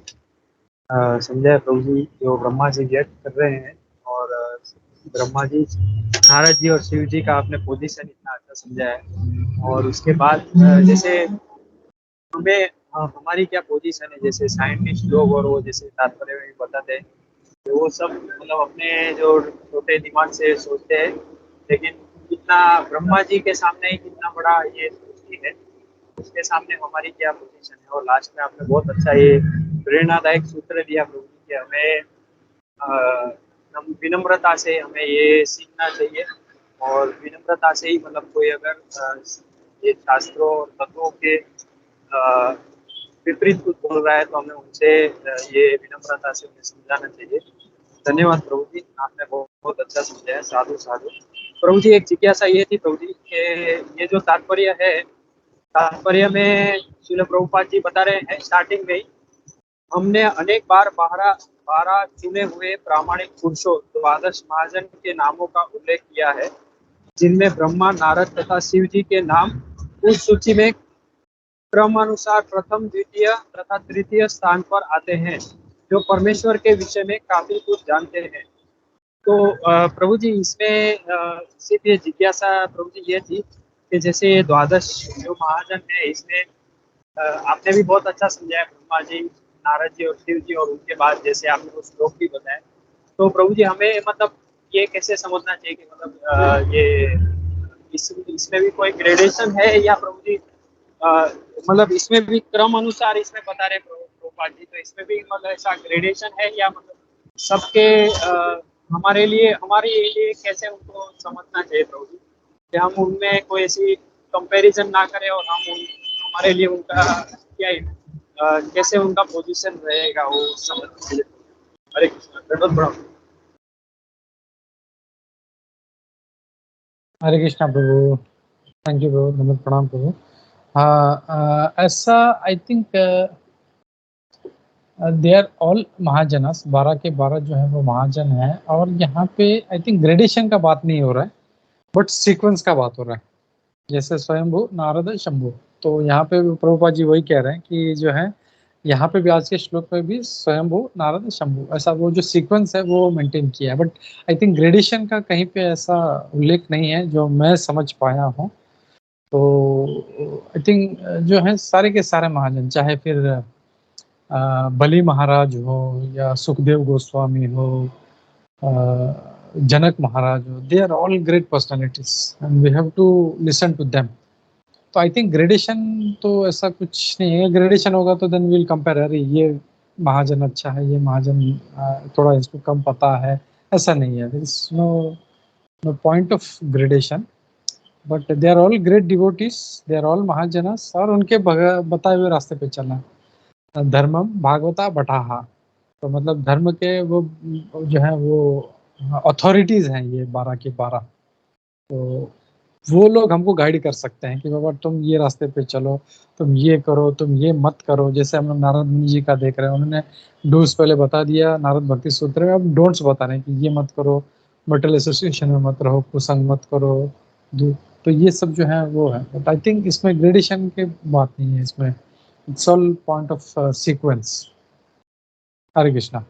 समझाया प्रभु जी, जो ब्रह्मा जी व्यक्त कर रहे हैं। और ब्रह्मा जी, नारद जी और शिव जी का आपने पोजीशन इतना अच्छा समझाया है। और उसके बाद जैसे हमें हमारी क्या पोजीशन है, जैसे साइंटिस्ट लोग और वो जैसे तात्पर्य में भी बताते हैं, तो वो सब मतलब अपने जो छोटे दिमाग से सोचते हैं, लेकिन कितना ब्रह्मा जी के सामने ही कितना बड़ा ये सृष्टि है, उसके सामने हमारी क्या पोजीशन है। और लास्ट में आपने बहुत अच्छा ये प्रेरणादायक सूत्र दिया प्रभु जी कि हमें विनम्रता से हमें ये सीखना चाहिए। और विनम्रता से ही मतलब कोई अगर ये शास्त्रों और तत्वों के विपरीत कुछ बोल रहा है तो हमें उनसे ये विनम्रता से उन्हें समझाना चाहिए। धन्यवाद प्रभु जी, आपने बहुत अच्छा समझाया। साधु साधु। प्रभु जी, एक जिज्ञासा ये थी प्रभु जी कि ये जो तात्पर्य है, तात्पर्य में श्रील प्रभुपाद जी बता रहे हैं स्टार्टिंग में ही, हमने अनेक बार 12 चुने हुए प्रामाणिक पुरुषों द्वादश महाजन के नामों का उल्लेख किया है, जिनमें ब्रह्मा, नारद तथा शिव जी के नाम उस सूची में क्रमानुसार प्रथम, द्वितीय तथा तृतीय स्थान पर आते हैं, जो परमेश्वर के विषय में काफी कुछ जानते हैं। तो प्रभु जी, इसमें सिर्फ ये जिज्ञासा प्रभु जी ये थी कि जैसे ये द्वादश जो महाजन है, इसमें आपने भी बहुत अच्छा समझाया, ब्रह्मा जी, नारद जी और शिव जी, और उनके बाद जैसे आपने वो श्लोक भी बताया। तो प्रभु जी, हमें मतलब ये कैसे समझना चाहिए कि मतलब ये इसमें भी कोई ग्रेडेशन है, या प्रभु जी मतलब इसमें भी क्रम अनुसार इसमें बता रहे प्रभुपाद जी, तो इसमें भी मतलब ऐसा ग्रेडेशन है, या मतलब सबके हमारे लिए कैसे उनको समझना चाहिए प्रभु जी, कि हम उनमें कोई ऐसी कंपैरिजन ना करें, और हमारे लिए उनका क्या कैसे उनका पोजीशन रहेगा वो समझने के लिए। हरे कृष्ण, दंडवत प्रणाम। हरे कृष्णा प्रभु, थैंक यू प्रभु, धन्यवाद, प्रणाम प्रभु। हाँ, ऐसा I think they are all महाजनस, 12 के 12 जो है वो महाजन है। और यहाँ पे आई थिंक ग्रेडेशन का बात नहीं हो रहा है, बट सीक्वेंस का बात हो रहा है, जैसे स्वयंभू, नारद, शंभु। तो यहाँ पे प्रभुपाद जी वही कह रहे हैं कि जो है यहाँ पे भी आज के श्लोक में भी स्वयंभू, नारद, शंभु, ऐसा वो जो सीक्वेंस है वो मेंटेन किया है। बट आई थिंक ग्रेडेशन का कहीं पे ऐसा उल्लेख नहीं है जो मैं समझ पाया हूँ। तो आई थिंक जो है सारे के सारे महाजन, चाहे फिर बलि महाराज हो या सुखदेव गोस्वामी हो, जनक महाराज हो, they are all great personalities and we have to listen to them. तो आई थिंक ग्रेडेशन तो ऐसा कुछ नहीं है। ग्रेडेशन होगा तो देन विल कंपेयर, अरे ये महाजन अच्छा है, ये महाजन थोड़ा इसको कम पता है, ऐसा नहीं है। There is no point of gradation, but they are all great devotees, they are all महाजनस, और उनके बताए हुए रास्ते पे चलना। धर्मम भागवता बटाहा, तो मतलब धर्म के वो जो है वो अथॉरिटीज हैं ये 12 के 12। तो वो लोग हमको गाइड कर सकते हैं कि बाबा तुम ये रास्ते पे चलो, तुम ये करो, तुम ये मत करो। जैसे हम लोग नारद मुनि जी का देख रहे हैं, उन्होंने डूज पहले बता दिया नारद भक्ति सूत्र में, अब डोंट्स बता रहे हैं कि ये मत करो, मटल एसोसिएशन में मत रहो, कुसंग मत करो। तो ये सब जो है वो है। बट आई थिंक इसमें ग्रेडेशन की बात नहीं है, इसमें it's all point of sequence. Hare Krishna.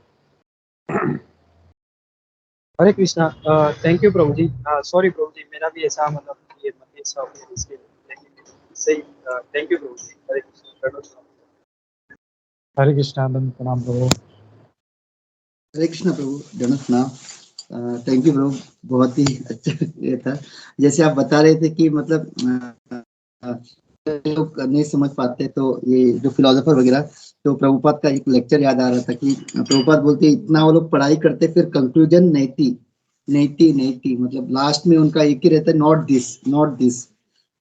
Hare Krishna, thank you प्रभु जी। सॉरी प्रभु जी, मेरा भी ऐसा मतलब ये मत ऐसा हो गया इसके, लेकिन सही। थैंक यू प्रभु जी। हरे कृष्णा, दंडवत प्रणाम। हरे कृष्णा, दंड प्रणाम प्रभु। हरे कृष्ण प्रभु, दंडवत प्रणाम। थैंक यू प्रभु, बहुत ही अच्छा ये था। जैसे आप बता रहे थे कि मतलब लोग नहीं समझ पाते, तो ये जो फिलोसोफर वगैरह, तो प्रभुपाद का एक लेक्चर याद आ रहा था कि प्रभुपाद बोलते इतना वो लोग पढ़ाई करते फिर कंक्लूजन नहीं थी, नेति नेति, मतलब लास्ट में उनका एक ही रहता है, नॉट दिस।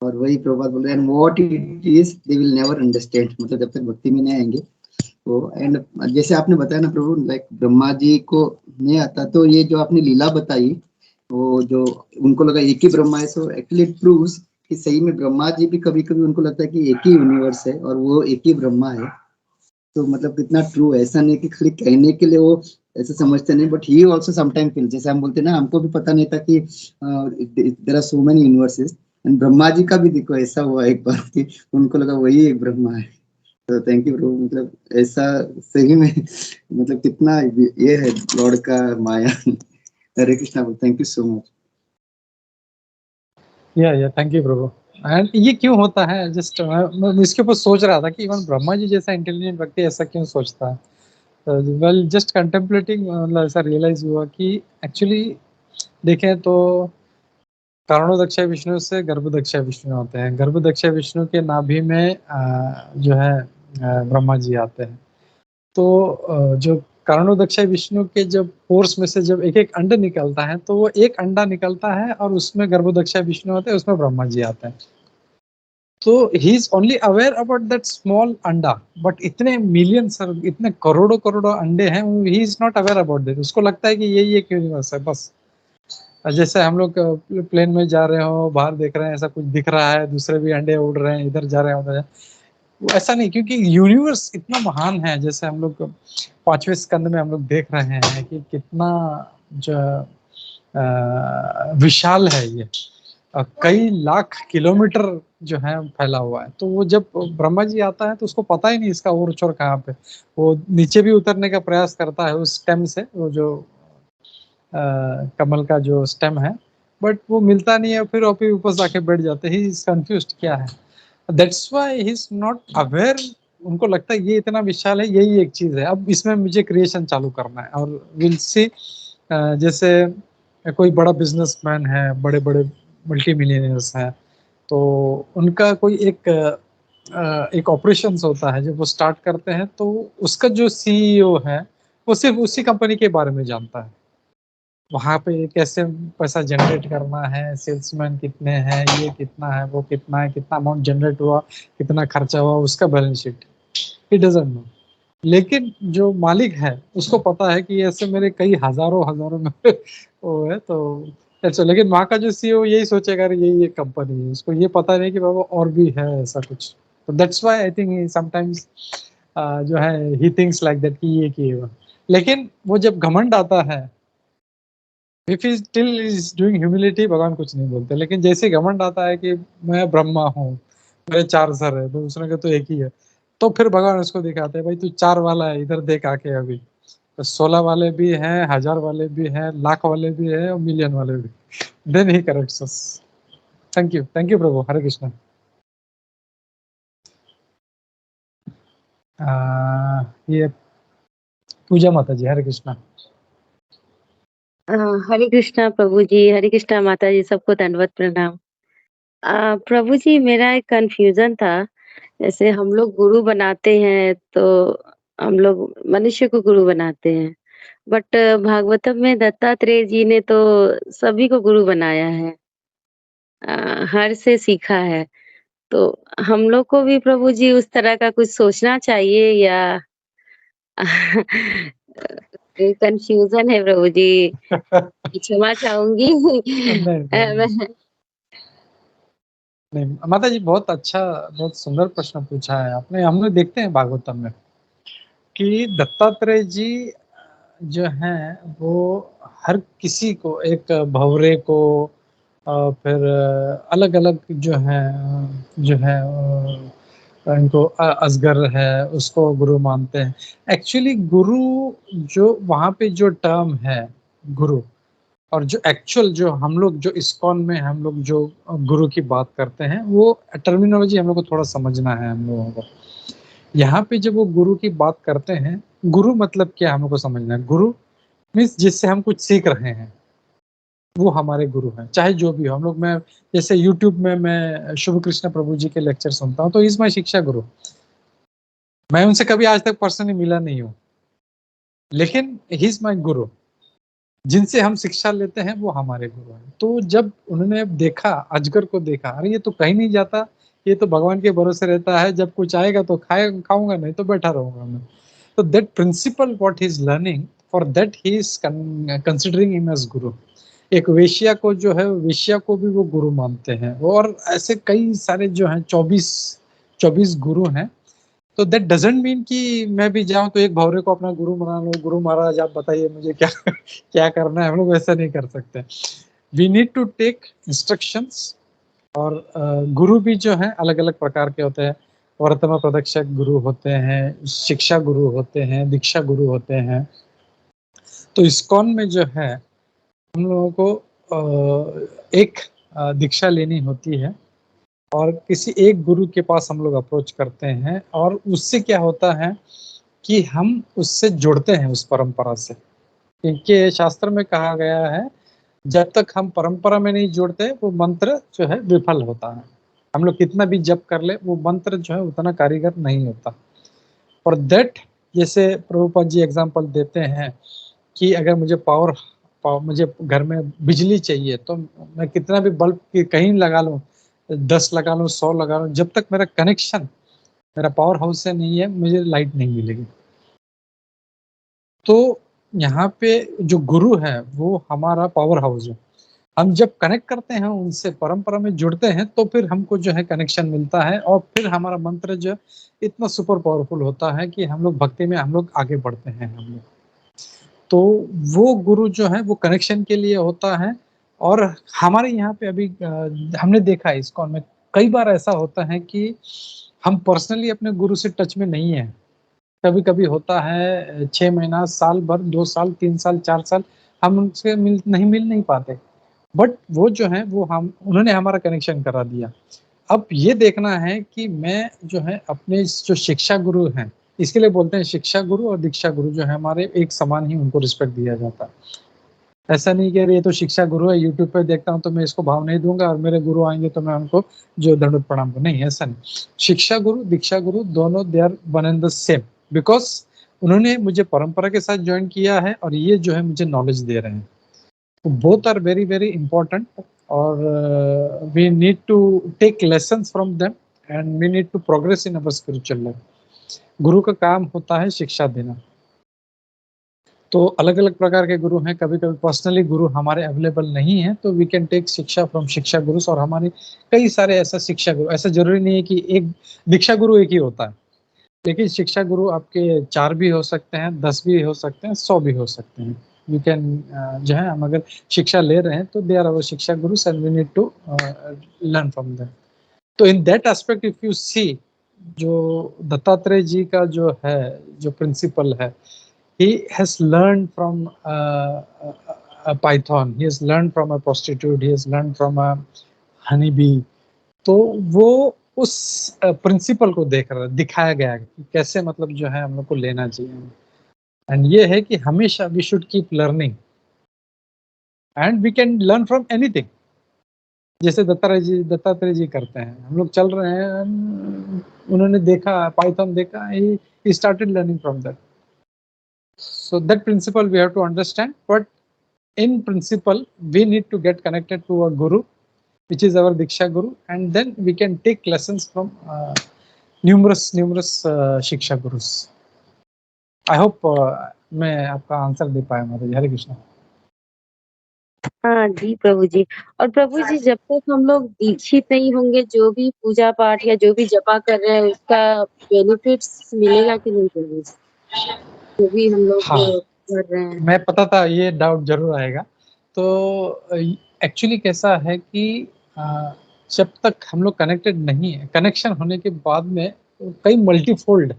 और वही प्रभुपाद बोल रहे हैं, what it is they will never understand, मतलब जब तक भक्ति में नहीं आएंगे। तो एंड जैसे आपने बताया ना प्रभु, लाइक ब्रह्मा जी को नहीं आता, तो ये जो आपने लीला बताई, वो जो उनको लगा एक ही ब्रह्मा है, सो एक्चुअली इट प्रूव्स कि सही में ब्रह्मा जी भी कभी कभी उनको लगता है कि एक ही यूनिवर्स है और वो एक ही ब्रह्मा है। तो मतलब कितना ट्रू है, ऐसा नहीं कि खाली कहने के लिए वो ऐसे समझते नहीं, but he also sometime feel, जैसे हम बोलते हैं ना, हमको भी पता नहीं था कि there are so many universes, and Brahma ji का भी देखो ऐसा हुआ एक बार कि उनको लगा वही एक ब्रह्मा है। तो थैंक यू ब्रो, मतलब ऐसा सही में मतलब कितना ये है लॉर्ड का माया। Hare Krishna bro, thank you so much. Yeah thank you प्रभु। एंड ये क्यों होता है, जस्ट मैं इसके ऊपर सोच रहा था कि इवन ब्रह्मा जी जैसा इंटेलिजेंट व्यक्ति ऐसा क्यों सोचता है। वेल जस्ट कंटेम्पलेटिंग, मतलब ऐसा रियलाइज हुआ कि एक्चुअली देखें तो कारणोदक्ष विष्णु से गर्भदक्ष विष्णु होते हैं। गर्भदक्ष विष्णु के नाभि में जो है ब्रह्मा जी आते हैं। तो जो कारणोदक्ष विष्णु के जब पोर्स में से जब एक एक अंड निकलता है, तो वो एक अंडा निकलता है और उसमें गर्भदक्ष विष्णु होते हैं, उसमें ब्रह्मा जी आते हैं। तो he is only aware about that small अंडा, बट इतने मिलियंस, इतने करोड़ों करोड़ों अंडे हैं, he is not aware about that. उसको लगता है कि यही एक यूनिवर्स है बस। जैसे हम लोग प्लेन में जा रहे हो, बाहर देख रहे हैं, ऐसा कुछ दिख रहा है, दूसरे भी अंडे उड़ रहे हैं, इधर जा रहे हैं उधर, वो ऐसा नहीं, क्योंकि यूनिवर्स इतना महान है। जैसे हम लोग 5वें स्कंद में हम लोग देख रहे हैं कि कितना जो विशाल है ये, कई लाख किलोमीटर जो है फैला हुआ है। तो वो जब ब्रह्मा जी आता है तो उसको पता ही नहीं इसका ओर छोर कहाँ पे। वो नीचे भी उतरने का प्रयास करता है उस स्टेम से, वो जो कमल का जो स्टेम है, बट वो मिलता नहीं है। फिर वापिस ऊपर जाके बैठ जाते हैं, ही इज कंफ्यूज्ड क्या है। That's why he is not aware. उनको लगता है ये इतना विशाल है, यही एक चीज है, अब इसमें मुझे क्रिएशन चालू करना है। और विल सी, जैसे कोई बड़ा बिजनेसमैन है, बड़े बड़े मल्टी मिलियनियर्स हैं, तो उनका कोई एक ऑपरेशंस होता है, जब वो स्टार्ट करते हैं तो उसका जो सीईओ है वो सिर्फ उसी कंपनी के बारे में जानता है। वहाँ पे कैसे पैसा जनरेट करना है, सेल्समैन कितने हैं, ये कितना है, वो कितना है, कितना अमाउंट जनरेट हुआ, कितना खर्चा हुआ, उसका balance sheet he doesn't know. लेकिन जो मालिक है उसको पता है कि ऐसे मेरे कई हजारों हजारों में वो है। तो अच्छा, लेकिन वहाँ का जो सीईओ यही सोचेगा यही एक कंपनी है, उसको ये पता नहीं कि बाबा और भी है ऐसा कुछ। तो that's why I think sometimes जो है ही थिंक्स लाइक दैट कि ये किएगा। लेकिन वो जब घमंड आता है, if he still is doing humility, भगवान कुछ नहीं बोलते। लेकिन जैसे घमंड आता है कि मैं ब्रह्मा हूँ, मेरे 4 सर है, दूसरे के तो एक ही है, तो फिर भगवान उसको दिखाते हैं, भाई तू 4 वाला है, इधर देख आके अभी। तो 16 वाले भी हैं, 1000 वाले भी हैं, लाख वाले भी हैं और मिलियन वाले भी। Then he corrects us. Thank you प्रभु। हरे कृष्ण। ये पूजा माता जी, हरे कृष्णा। हरे कृष्णा प्रभु जी, हरे कृष्णा माता जी, सबको दंडवत प्रणाम। प्रभु जी, मेरा एक कंफ्यूजन था। जैसे हम लोग गुरु बनाते हैं तो हम लोग मनुष्य को गुरु बनाते हैं, बट भागवतम में दत्तात्रेय जी ने तो सभी को गुरु बनाया है, हर से सीखा है। तो हम लोग को भी प्रभु जी उस तरह का कुछ सोचना चाहिए या कंफ्यूजन है प्रभु जी, क्षमा चाहूंगी। नहीं माता जी, बहुत अच्छा, बहुत सुंदर प्रश्न पूछा है आपने। हम लोग देखते हैं भागवतम में कि दत्तात्रेय जी जो हैं वो हर किसी को, एक भंवरे को, फिर अलग अलग जो है इनको असगर है उसको गुरु मानते हैं। एक्चुअली गुरु जो वहाँ पे जो टर्म है गुरु, और जो एक्चुअल जो हम लोग जो इस्कॉन में हम लोग जो गुरु की बात करते हैं, वो टर्मिनोलॉजी हम लोग को थोड़ा समझना है। हम लोगों को यहाँ पे जब वो गुरु की बात करते हैं, गुरु मतलब क्या हम लोग को समझना है। गुरु मीन्स जिससे हम कुछ सीख रहे हैं, वो हमारे गुरु हैं, चाहे जो भी हो। हम लोग, मैं जैसे यूट्यूब में मैं शुभ कृष्ण प्रभु जी के लेक्चर सुनता हूँ, तो इज माई शिक्षा गुरु। मैं उनसे कभी आज तक पर्सनली मिला नहीं हूँ, लेकिन ही इज माई गुरु। जिनसे हम शिक्षा लेते हैं वो हमारे गुरु हैं। तो जब उन्होंने देखा, अजगर को देखा, अरे ये तो कहीं नहीं जाता, ये तो भगवान के भरोसे रहता है, जब कुछ आएगा तो खाऊंगा, नहीं तो बैठा रहूंगा मैं। तो that principle what he is learning, for that he is considering him as guru. एक वेश्या को जो है, वेश्या को भी वो गुरु मानते हैं। और ऐसे कई सारे जो हैं 24 गुरु हैं। तो दैट डजंट मीन कि मैं भी जाऊं तो एक भौरे को अपना गुरु बना लूं, गुरु महाराज आप बताइए मुझे क्या क्या करना है। हम लोग वैसा नहीं कर सकते। We need to take instructions. और गुरु भी जो है अलग अलग प्रकार के होते हैं। वर्तमान प्रदक्षक गुरु होते हैं, शिक्षा गुरु होते हैं, दीक्षा गुरु होते हैं। तो इस्कॉन में जो है हम लोगों को एक दीक्षा लेनी होती है और किसी एक गुरु के पास हम लोग अप्रोच करते हैं, और उससे क्या होता है कि हम उससे जुड़ते हैं उस परंपरा से। क्योंकि शास्त्र में कहा गया है जब तक हम परंपरा में नहीं जुड़ते वो मंत्र जो है विफल होता है। हम लोग कितना भी जप कर ले वो मंत्र जो है उतना कारीगर नहीं होता। और दैट, जैसे प्रभुपाद जी एग्जांपल देते हैं कि अगर मुझे मुझे घर में बिजली चाहिए तो मैं कितना भी बल्ब कहीं लगा लूं, 10 लगा लूं, 100 लगा लूं, जब तक मेरा कनेक्शन मेरा पावर हाउस से नहीं है मुझे लाइट नहीं मिलेगी। तो यहाँ पे जो गुरु है वो हमारा पावर हाउस है। हम जब कनेक्ट करते हैं उनसे, परंपरा में जुड़ते हैं, तो फिर हमको जो है कनेक्शन मिलता है और फिर हमारा मंत्र जो इतना सुपर पावरफुल होता है कि हम लोग भक्ति में हम लोग आगे बढ़ते हैं हम लोग। तो वो गुरु जो है वो कनेक्शन के लिए होता है। और हमारे यहाँ पे अभी हमने देखा है इस्कॉन में कई बार ऐसा होता है कि हम पर्सनली अपने गुरु से टच में नहीं है। कभी कभी होता है 6 महीना, साल भर, 2 साल, 3 साल, 4 साल हम उनसे मिल नहीं पाते। बट वो जो है वो उन्होंने हमारा कनेक्शन करा दिया। अब ये देखना है कि मैं जो है अपने जो शिक्षा गुरु हैं, इसके लिए बोलते हैं शिक्षा गुरु और दीक्षा गुरु जो है हमारे एक समान ही उनको रिस्पेक्ट दिया जाता है। ऐसा नहीं कि ये तो शिक्षा गुरु है, यूट्यूब पे देखता हूँ तो मैं इसको भाव नहीं दूंगा और मेरे गुरु आएंगे तो मैं उनको जो दंडवत प्रणाम करूँ, नहीं, ऐसा नहीं। शिक्षा गुरु दीक्षा गुरु दोनों they are one and the same, because उन्होंने मुझे परंपरा के साथ ज्वाइन किया है और ये जो है मुझे नॉलेज दे रहे हैं। तो both are very very important. और we need to take lessons from them and we need to progress in our spiritual life. गुरु का काम होता है शिक्षा देना। तो अलग अलग प्रकार के गुरु हैं। कभी कभी पर्सनली गुरु हमारे अवेलेबल नहीं है तो वी कैन टेक शिक्षा फ्रॉम शिक्षा गुरु। और हमारे कई सारे ऐसा शिक्षा गुरु, ऐसा जरूरी नहीं है कि एक दीक्षा गुरु एक ही होता है, लेकिन शिक्षा गुरु आपके 4 भी हो सकते हैं, 10 भी हो सकते हैं, 100 भी हो सकते हैं। यू कैन जो है हम अगर शिक्षा ले रहे हैं तो दे आर अवर शिक्षा गुरु and we need to learn from them. तो in that aspect if you see, जो दत्तात्रेय जी का जो है जो प्रिंसिपल है, he has learned from a python, he has learned from a prostitute, he has learned from a honeybee। तो वो उस प्रिंसिपल को दिखाया गया है कि कैसे मतलब जो है हम लोग को लेना चाहिए। एंड ये है कि हमेशा we should keep learning and we can learn from anything. जैसे दत्तात्रेय जी करते हैं, हम लोग चल रहे हैं, उन्होंने देखा पाइथन, देखा, he started learning from that। So that principle we have to understand, but in principle we need to get connected to a guru, which is our Diksha Guru, and then we can take lessons from numerous Shiksha Gurus। I hope मैं आपका answer दे पाया माता जी। हरे कृष्णा। हाँ जी प्रभु जी। और प्रभु जी जब तक हम लोग दीक्षित नहीं होंगे, जो भी पूजा पाठ या जो भी जपा कर रहे हैं उसका बेनिफिट्स मिलेगा कि नहीं प्रभु जी? जो भी हम लोग हाँ, कर रहे हैं। मैं पता था ये डाउट जरूर आएगा। तो एक्चुअली कैसा है कि जब तक हम लोग कनेक्टेड नहीं है, कनेक्शन होने के बाद में कई मल्टीफोल्ड,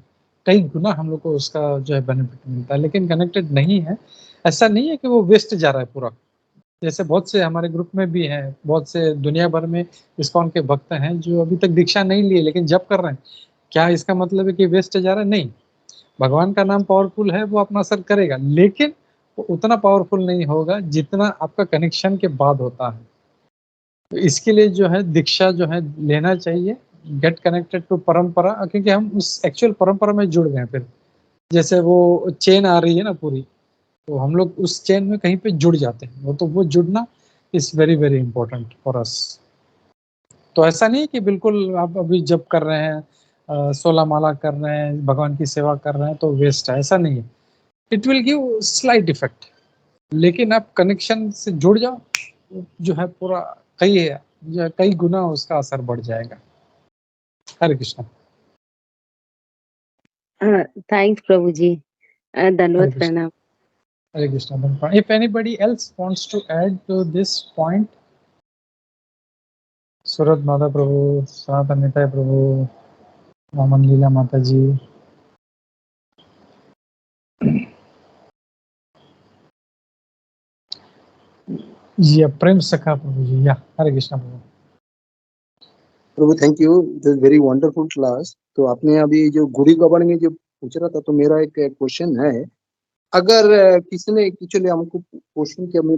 कई गुना हम लोग को उसका जो है बेनिफिट मिलता है। लेकिन कनेक्टेड नहीं है, ऐसा नहीं है कि वो वेस्ट जा रहा है पूरा। जैसे बहुत से हमारे ग्रुप में भी हैं, बहुत से दुनिया भर में इस्कॉन के भक्त हैं जो अभी तक दीक्षा नहीं लिए लेकिन जप कर रहे हैं। क्या इसका मतलब है कि वेस्ट जा रहा है? नहीं। भगवान का नाम पावरफुल है, वो अपना असर करेगा, लेकिन वो उतना पावरफुल नहीं होगा जितना आपका कनेक्शन के बाद होता है। तो इसके लिए जो है दीक्षा जो है लेना चाहिए, गेट कनेक्टेड टू परंपरा, क्योंकि हम उस एक्चुअल परंपरा में जुड़ गए। फिर जैसे वो चेन आ रही है ना पूरी, तो हम लोग उस चेन में कहीं पे जुड़ जाते हैं, वो जुड़ना is very very important for us. तो ऐसा नहीं है कि बिल्कुल आप अभी जप कर रहे हैं, 16 माला कर रहे हैं, भगवान की सेवा कर रहे हैं तो वेस्ट है, ऐसा नहीं है। It will give slight effect, लेकिन आप कनेक्शन से जुड़ जाओ, जो है पूरा कई गुना उसका असर बढ़ जाएगा। हरे कृष्णा। थैंक्स प्रभु जी, हरे दंडवत कृष्णा। प्रणाम। Hare Krishna. If anybody else wants to add to this point, सूरत माता प्रभु, सनातन निताय प्रभु, वामन लीला माता जी। जी प्रेम सखा प्रभु जी, या हरे कृष्णा प्रभु। प्रभु thank you, it is very wonderful class. तो आपने अभी जो गुड़ी गबड़ में जो पूछ रहा था, तो मेरा एक क्वेश्चन है। अगर किसी ने एक्चुअली हमको क्वेश्चन के हमें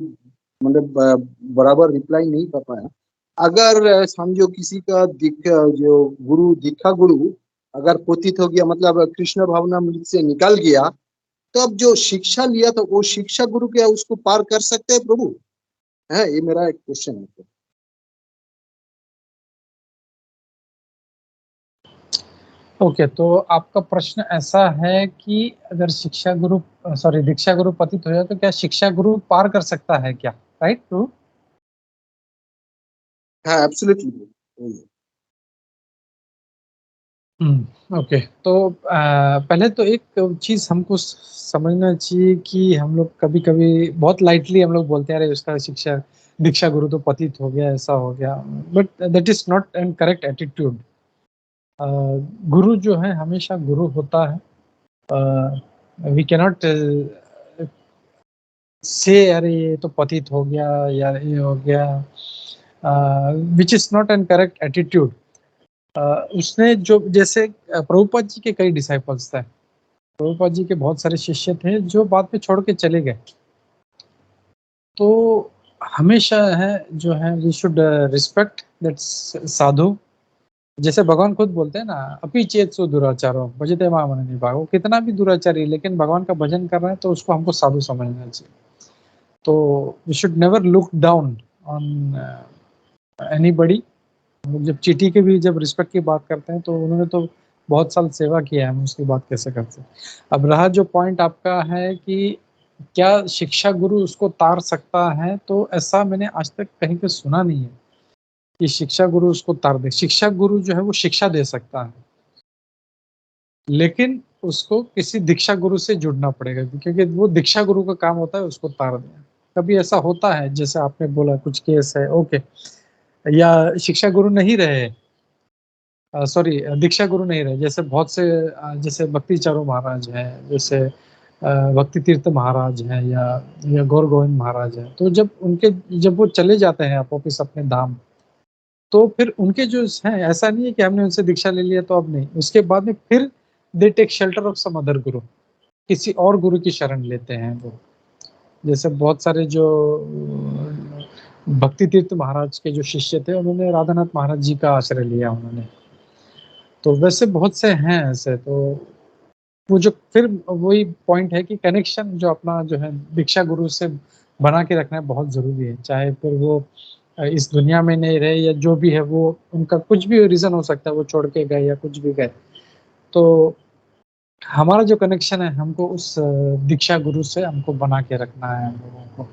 मतलब बराबर रिप्लाई नहीं कर पाया। अगर समझो किसी का जो गुरु दीक्षा गुरु अगर पतित हो गया, मतलब कृष्ण भावनामृत से निकल गया, तो अब जो शिक्षा लिया था वो शिक्षा गुरु क्या उसको पार कर सकते हैं प्रभु? है, ये मेरा एक क्वेश्चन है। ओके, तो आपका प्रश्न ऐसा है कि अगर दीक्षा गुरु पतित हो जाए तो क्या शिक्षा गुरु पार कर सकता है क्या, राइट प्रभु? हाँ एब्सोल्युटली। ओके, तो पहले तो एक चीज हमको समझना चाहिए कि हम लोग कभी कभी बहुत लाइटली हम लोग बोलते हैं अरे उसका दीक्षा गुरु तो पतित हो गया, ऐसा हो गया, but that is not an correct attitude. गुरु जो है हमेशा गुरु होता है। वी कैनॉट से अरे ये तो पतित हो गया या ये हो गया, which is not an correct attitude. उसने जो जैसे प्रभुपाद जी के कई डिसाइपल्स थे, प्रभुपाद जी के बहुत सारे शिष्य थे जो बाद में छोड़ के चले गए। तो हमेशा है जो है वी शुड रिस्पेक्ट दैट साधु। जैसे भगवान खुद बोलते हैं ना, अपि चेत सो दुराचारो भजते मां मननि भाग। वो कितना भी दुराचारी लेकिन भगवान का भजन कर रहा है तो उसको हमको साधु समझना चाहिए। तो we should never look down on anybody. जब चीटी के भी जब रिस्पेक्ट की बात करते हैं तो उन्होंने तो बहुत साल सेवा किया है, हम उसकी बात कैसे करते हैं। अब रहा जो पॉइंट आपका है कि क्या शिक्षा गुरु उसको तार सकता है, तो ऐसा मैंने आज तक कहीं पे सुना नहीं है कि शिक्षा गुरु उसको तार दे। शिक्षा गुरु जो है वो शिक्षा दे सकता है, लेकिन उसको किसी दीक्षा गुरु से जुड़ना पड़ेगा, क्योंकि वो दीक्षा गुरु का काम होता है उसको तार देना। कभी ऐसा होता है जैसे आपने बोला कुछ केस है, ओके, या शिक्षा गुरु नहीं रहे, सॉरी दीक्षा गुरु नहीं रहे, जैसे बहुत से जैसे भक्ति चारू महाराज हैं, जैसे भक्ति तीर्थ महाराज हैं, या गौर गोविंद महाराज हैं। तो जब वो चले जाते हैं वापिस अपने धाम, तो फिर उनके जो हैं, ऐसा नहीं है कि हमने उनसे दीक्षा ले लिया तो अब नहीं, उसके बाद में फिर they take shelter of some other guru, किसी और गुरु की शरण लेते हैं वो। जैसे बहुत सारे जो भक्ति तीर्थ महाराज के जो शिष्य थे, उन्होंने राधानाथ महाराज जी का आश्रय लिया उन्होंने। तो वैसे बहुत से हैं ऐसे। तो वो जो फिर वही पॉइंट है कि कनेक्शन जो अपना जो है दीक्षा गुरु से बना के रखना बहुत जरूरी है, चाहे फिर वो इस दुनिया में नहीं रहे या जो भी है, वो उनका कुछ भी रीजन हो सकता है, वो छोड़ के गए या कुछ भी गए। तो हमारा जो कनेक्शन है हमको उस दीक्षा गुरु से हमको बना के रखना है हम लोगों को।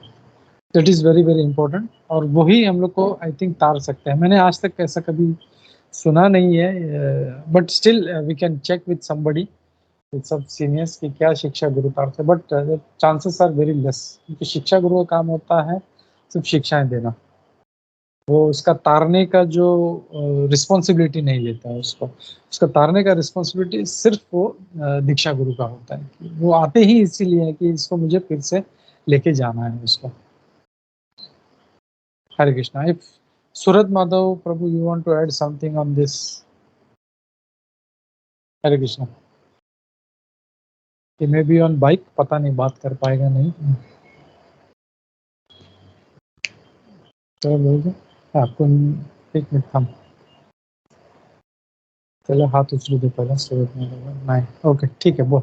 That is very very important, और वही हम लोग को आई थिंक तार सकते हैं। मैंने आज तक ऐसा कभी सुना नहीं है, but still we can check with somebody, with सब सीनियर्स, कि क्या शिक्षा गुरु तार से, but chances are very less, क्योंकि शिक्षा गुरु का काम होता है सिर्फ शिक्षाएं देना। वो उसका तारने का जो रिस्पॉन्सिबिलिटी नहीं लेता है, उसका तारने का रिस्पॉन्सिबिलिटी सिर्फ वो दीक्षा गुरु का होता है। कि वो आते ही इसीलिए है कि इसको मुझे फिर से लेके जाना है उसको। हरे कृष्णा। इफ सूरत माधव प्रभु you want to add something on this? Hare Krishna. ये मे बी ऑन बाइक, पता नहीं बात कर पाएगा नहीं। चलो बोल दो आपको, एक मिनट थम, चलो हाथ उछल दो पहले सूरत माधव। नहीं, ओके ठीक है, बोल।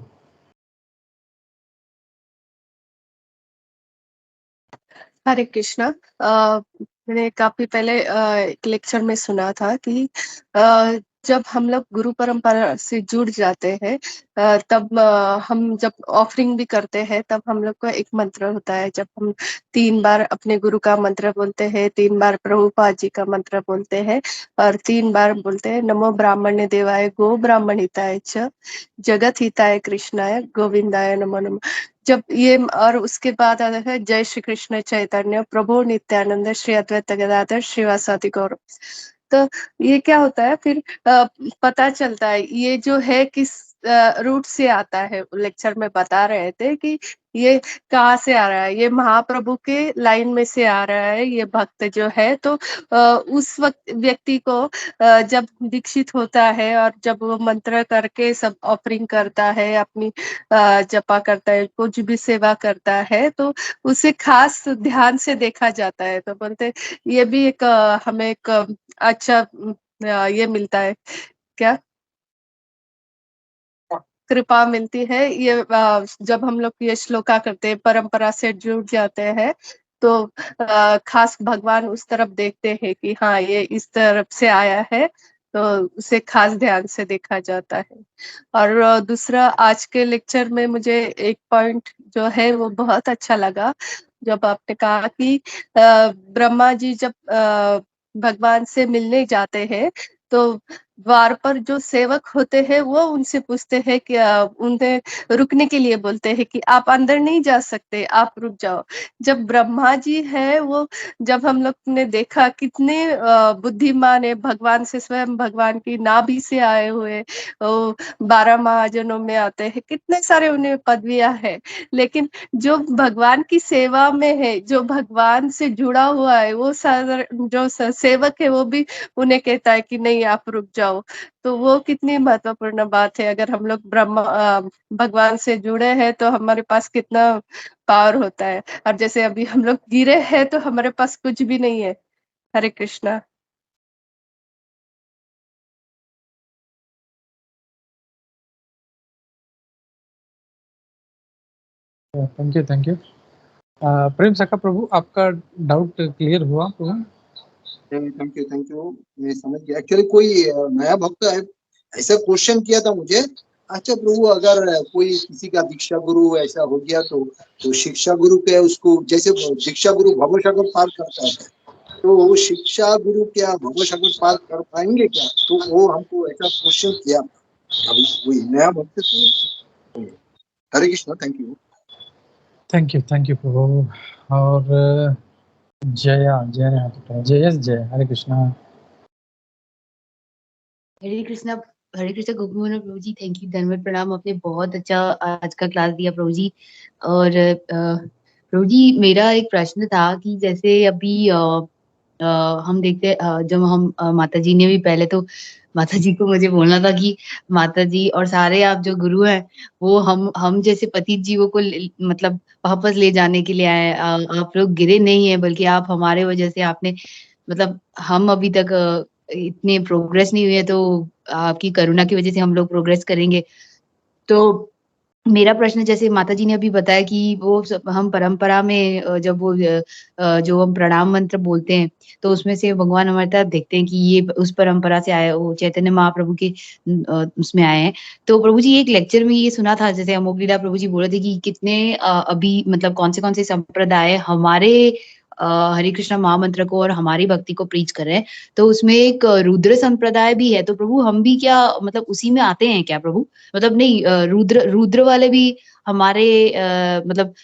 हरे कृष्णा। मैंने काफी पहले एक लेक्चर में सुना था कि जब हम लोग गुरु परंपरा से जुड़ जाते हैं तब हम जब ऑफरिंग भी करते हैं तब हम लोग का एक मंत्र होता है। जब हम 3 बार अपने गुरु का मंत्र बोलते हैं, 3 बार प्रभुपाद जी का मंत्र बोलते हैं और 3 बार बोलते हैं नमो ब्राह्मण्य देवाय गो ब्राह्मण हिताय च जगत हिताय कृष्णाय गोविंदाय नमो नमः। जब ये और उसके बाद आता है जय श्री कृष्ण चैतन्य प्रभु नित्यानंद श्री अद्वैत गदाधर श्रीवासादि गौर। तो ये क्या होता है फिर पता चलता है ये जो है किस रूट से आता है। लेक्चर में बता रहे थे कि ये कहाँ से आ रहा है, ये महाप्रभु के लाइन में से आ रहा है ये भक्त जो है। तो उस वक्त व्यक्ति को जब दीक्षित होता है और जब वो मंत्र करके सब ऑफरिंग करता है, अपनी जपा करता है, कुछ भी सेवा करता है तो उसे खास ध्यान से देखा जाता है। तो बोलते ये भी एक हमें एक अच्छा ये मिलता है क्या कृपा मिलती है। ये जब हम लोग ये श्लोका करते हैं, परंपरा से जुड़ जाते हैं तो खास भगवान उस तरफ देखते हैं कि हाँ ये इस तरफ से आया है तो उसे खास ध्यान से देखा जाता है। और दूसरा आज के लेक्चर में मुझे एक पॉइंट जो है वो बहुत अच्छा लगा जब आपने कहा कि ब्रह्मा जी जब भगवान से मिलने जाते हैं तो द्वार पर जो सेवक होते हैं वो उनसे पूछते हैं कि उन्हें रुकने के लिए बोलते हैं कि आप अंदर नहीं जा सकते, आप रुक जाओ। जब ब्रह्मा जी है वो जब हम लोग ने देखा कितने बुद्धिमान है, भगवान से स्वयं भगवान की नाभि से आए हुए, 12 महाजनों में आते हैं, कितने सारे उन्हें पदवियां है। लेकिन जो भगवान की सेवा में है, जो भगवान से जुड़ा हुआ है, वो जो सेवक है वो भी उन्हें कहता है कि नहीं आप रुक जाओ। तो वो कितनी महत्वपूर्ण बात है। अगर हम लोग भगवान से जुड़े हैं तो हमारे पास कितना पावर होता है। और जैसे अभी हम लोग गिरे हैं तो हमारे पास कुछ भी नहीं है। Hare Krishna. Thank you thank you. Prem Sakha प्रभु, आपका डाउट क्लियर हुआ प्रभु? थैंक यू मैं समझ गया। एक्चुअली कोई नया भक्त है ऐसा क्वेश्चन किया था मुझे। अच्छा प्रभु, अगर कोई किसी का दीक्षा गुरु ऐसा हो गया तो शिक्षा गुरु के उसको, जैसे दीक्षा गुरु भवसागर पार करता है तो वो शिक्षा गुरु क्या भवसागर पार कर पाएंगे क्या? तो वो हमको ऐसा क्वेश्चन किया अभी कोई नया भक्त थे। Hare Krishna, thank you. Thank you प्रभु। और जया जय हरे कृष्णा। हरे कृष्णा। हरे कृष्णा गोपी प्रभु जी, थैंक यू, धन्यवाद, प्रणाम। आपने बहुत अच्छा आज का क्लास दिया प्रभु जी। और प्रभु जी मेरा एक प्रश्न था कि जैसे अभी हम देखते जब हम माता जी ने भी पहले तो माता जी को मुझे बोलना था कि माता जी और सारे आप जो गुरु हैं वो हम जैसे पतित जीवों को मतलब वापस ले जाने के लिए आए। आप लोग गिरे नहीं है बल्कि आप हमारे वजह से आपने मतलब हम अभी तक इतने प्रोग्रेस नहीं हुई है तो आपकी करुणा की वजह से हम लोग प्रोग्रेस करेंगे। तो मेरा प्रश्न, जैसे माता जी ने अभी बताया कि वो हम परंपरा में जब वो जो हम प्रणाम मंत्र बोलते हैं तो उसमें से भगवान हमारे तरफ देखते हैं कि ये उस परंपरा से आए, वो चैतन्य महाप्रभु के उसमें आए हैं। तो प्रभु जी एक लेक्चर में ये सुना था, जैसे अमोक लीला प्रभु जी बोल रहे थे कि कितने अभी मतलब कौन से संप्रदाय हमारे हरे कृष्णा महामंत्र को और हमारी भक्ति को प्रीच कर रहे हैं। तो उसमें एक रुद्र संप्रदाय भी है। तो प्रभु हम भी क्या मतलब उसी में आते हैं क्या प्रभु? मतलब नहीं, रुद्र वाले भी हमारे मतलब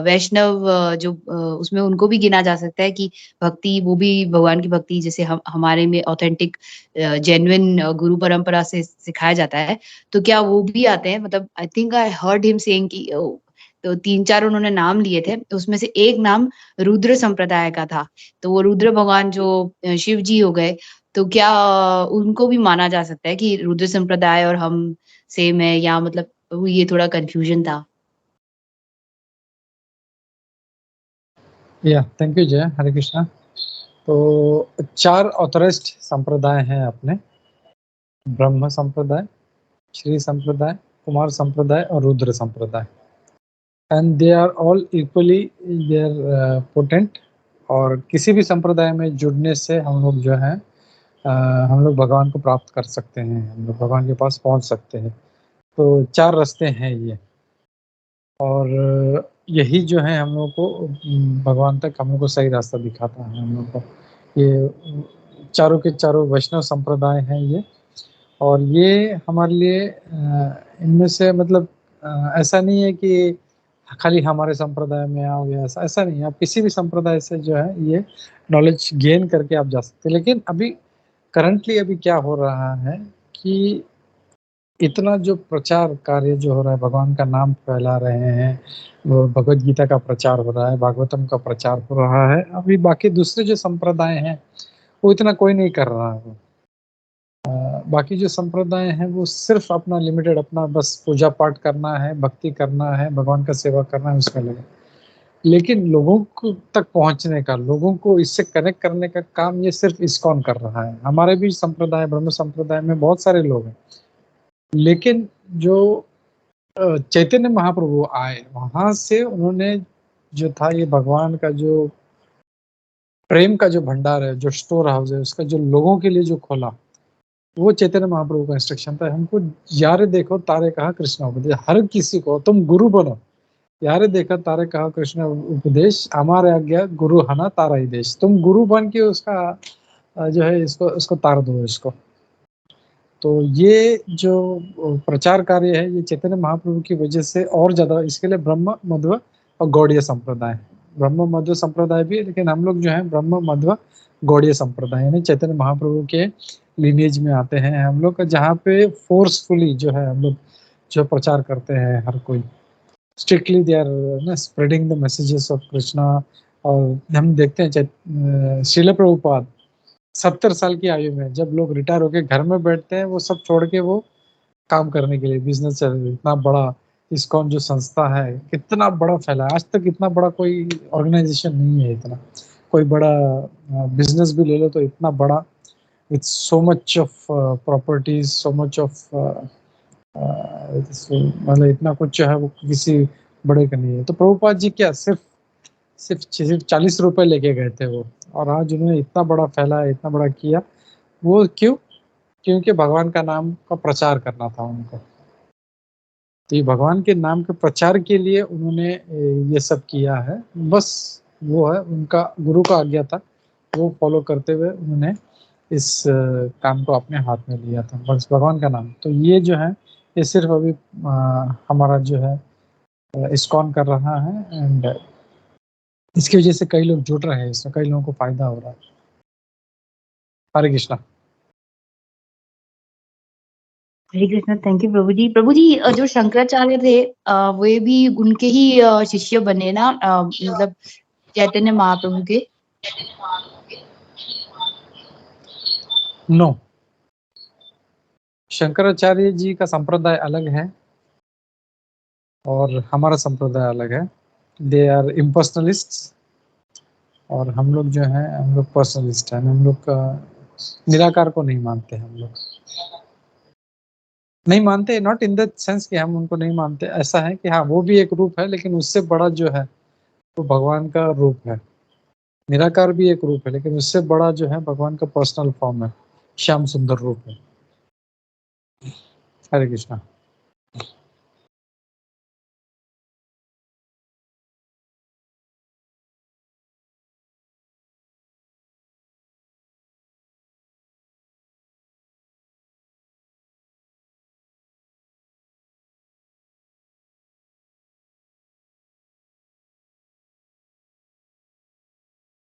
वैष्णव जो उसमें उनको भी गिना जा सकता है कि भक्ति, वो भी भगवान की भक्ति जैसे हम हमारे में ऑथेंटिक जेन्युइन गुरु परंपरा से सिखाया जाता है। तो क्या वो भी आते हैं? मतलब I think I heard him saying कि तो 3-4 उन्होंने नाम लिए थे, उसमें से एक नाम रुद्र संप्रदाय का था। तो वो रुद्र भगवान जो शिव जी हो गए, तो क्या उनको भी माना जा सकता है कि रुद्र संप्रदाय और हम सेम है, या मतलब वो ये थोड़ा कंफ्यूजन था। या थैंक यू जय, हरे कृष्णा। तो 4 ऑथराइज्ड संप्रदाय हैं अपने, ब्रह्म संप्रदाय, श्री संप्रदाय, कुमार संप्रदाय और रुद्र संप्रदाय। And they are all equally they are potent. और किसी भी संप्रदाय में जुड़ने से हम लोग जो है हम लोग भगवान को प्राप्त कर सकते हैं, हम लोग भगवान के पास पहुंच सकते हैं। तो 4 रास्ते हैं ये, और यही जो है हम लोग को भगवान तक हम लोग को सही रास्ता दिखाता है। हम लोग को ये चारों के चारों वैष्णव संप्रदाय हैं ये, और ये हमारे लिए इनमें से मतलब ऐसा नहीं है कि खाली हमारे संप्रदाय में आओगे, ऐसा ऐसा नहीं है। आप किसी भी संप्रदाय से जो है ये नॉलेज गेन करके आप जा सकते हैं। लेकिन अभी करंटली अभी क्या हो रहा है कि इतना जो प्रचार कार्य जो हो रहा है, भगवान का नाम फैला रहे हैं, वो भगवत गीता का प्रचार हो रहा है, भागवतम का प्रचार हो रहा है, अभी बाकी दूसरे जो संप्रदाय हैं वो इतना कोई नहीं कर रहा है। बाकी जो संप्रदाय हैं वो सिर्फ अपना लिमिटेड, अपना बस पूजा पाठ करना है, भक्ति करना है, भगवान का सेवा करना है, उसमें लगे। लेकिन लोगों को तक पहुंचने का, लोगों को इससे कनेक्ट करने का काम ये सिर्फ इस्कॉन कर रहा है। हमारे भी संप्रदाय, ब्रह्म संप्रदाय में बहुत सारे लोग हैं, लेकिन जो चैतन्य महाप्रभु आए वहां से उन्होंने जो था ये भगवान का जो प्रेम का जो भंडार है, जो स्टोर हाउस है, उसका जो लोगों के लिए जो खोला, वो चैतन्य महाप्रभु का इंस्ट्रक्शन था। हमको यारे देखो तारे कहा कृष्ण उपदेश, हर किसी को तुम गुरु बनो। यारे देखा तारे कहा कृष्ण उपदेश, हमारे आज्ञा गुरु हना तारा ही देश। तुम गुरु बन के उसका जो है इसको तार दो इसको। तो ये जो प्रचार कार्य है ये चैतन्य महाप्रभु की वजह से और ज्यादा, इसके लिए ब्रह्म मध्व और गौड़ीय संप्रदाय, ब्रह्म मध्व संप्रदाय भी, लेकिन हम लोग जो है ब्रह्म मध्व गौड़ीय संप्रदाय यानी चैतन्य महाप्रभु के लिनेज में आते हैं हम लोग, जहाँ पे फोर्सफुली जो है हम लोग जो प्रचार करते हैं, हर कोई strictly they are spreading the messages of Krishna. और हम देखते हैं श्रील प्रभुपाद 70 साल की आयु में जब लोग रिटायर होके घर में बैठते हैं, वो सब छोड़ के वो काम करने के लिए बिजनेस चल रही। इतना बड़ा इस्कॉन जो संस्था है कितना बड़ा फैला है, आज तक इतना बड़ा कोई ऑर्गेनाइजेशन नहीं है। इतना कोई बड़ा बिजनेस भी ले लो तो इतना बड़ा, with so much of properties, so much of मतलब इतना कुछ जो है वो किसी बड़े का नहीं है। तो प्रभुपाद जी क्या सिर्फ 40 रुपए लेके गए थे वो, और आज उन्होंने इतना बड़ा फैला, इतना बड़ा किया। वो क्यों? क्योंकि भगवान का नाम का प्रचार करना था उनको। तो ये भगवान के नाम के प्रचार के लिए उन्होंने ये सब किया है। बस वो है उनका गुरु का आज्ञा था, वो फॉलो करते हुए उन्होंने इस काम को अपने हाथ में लिया था, बस भगवान का नाम। तो ये जो है ये सिर्फ अभी हमारा जो है इस्कॉन कर रहा है, एंड इसकी वजह से कई लोग जुड़ रहे हैं, इसमें कई लोगों को फायदा हो रहा है। हरे कृष्णा। हरे कृष्ण। थैंक यू प्रभु जी। प्रभु जी जो शंकराचार्य थे वे भी उनके ही शिष्य बने ना, मतलब चैतन्य महाप्रभु के? नो, शंकराचार्य जी का संप्रदाय अलग है और हमारा संप्रदाय अलग है। दे आर इम्पर्सनलिस्ट और हम लोग जो है हम लोग पर्सनलिस्ट हैं। हम लोग निराकार को नहीं मानते, हम लोग नहीं मानते, नॉट इन द सेंस कि हम उनको नहीं मानते। ऐसा है कि हाँ वो भी एक रूप है, लेकिन उससे बड़ा जो है वो भगवान का रूप है। निराकार भी एक रूप है, लेकिन उससे बड़ा जो है भगवान का पर्सनल फॉर्म है, श्याम सुंदर रूप है। हरे कृष्णा।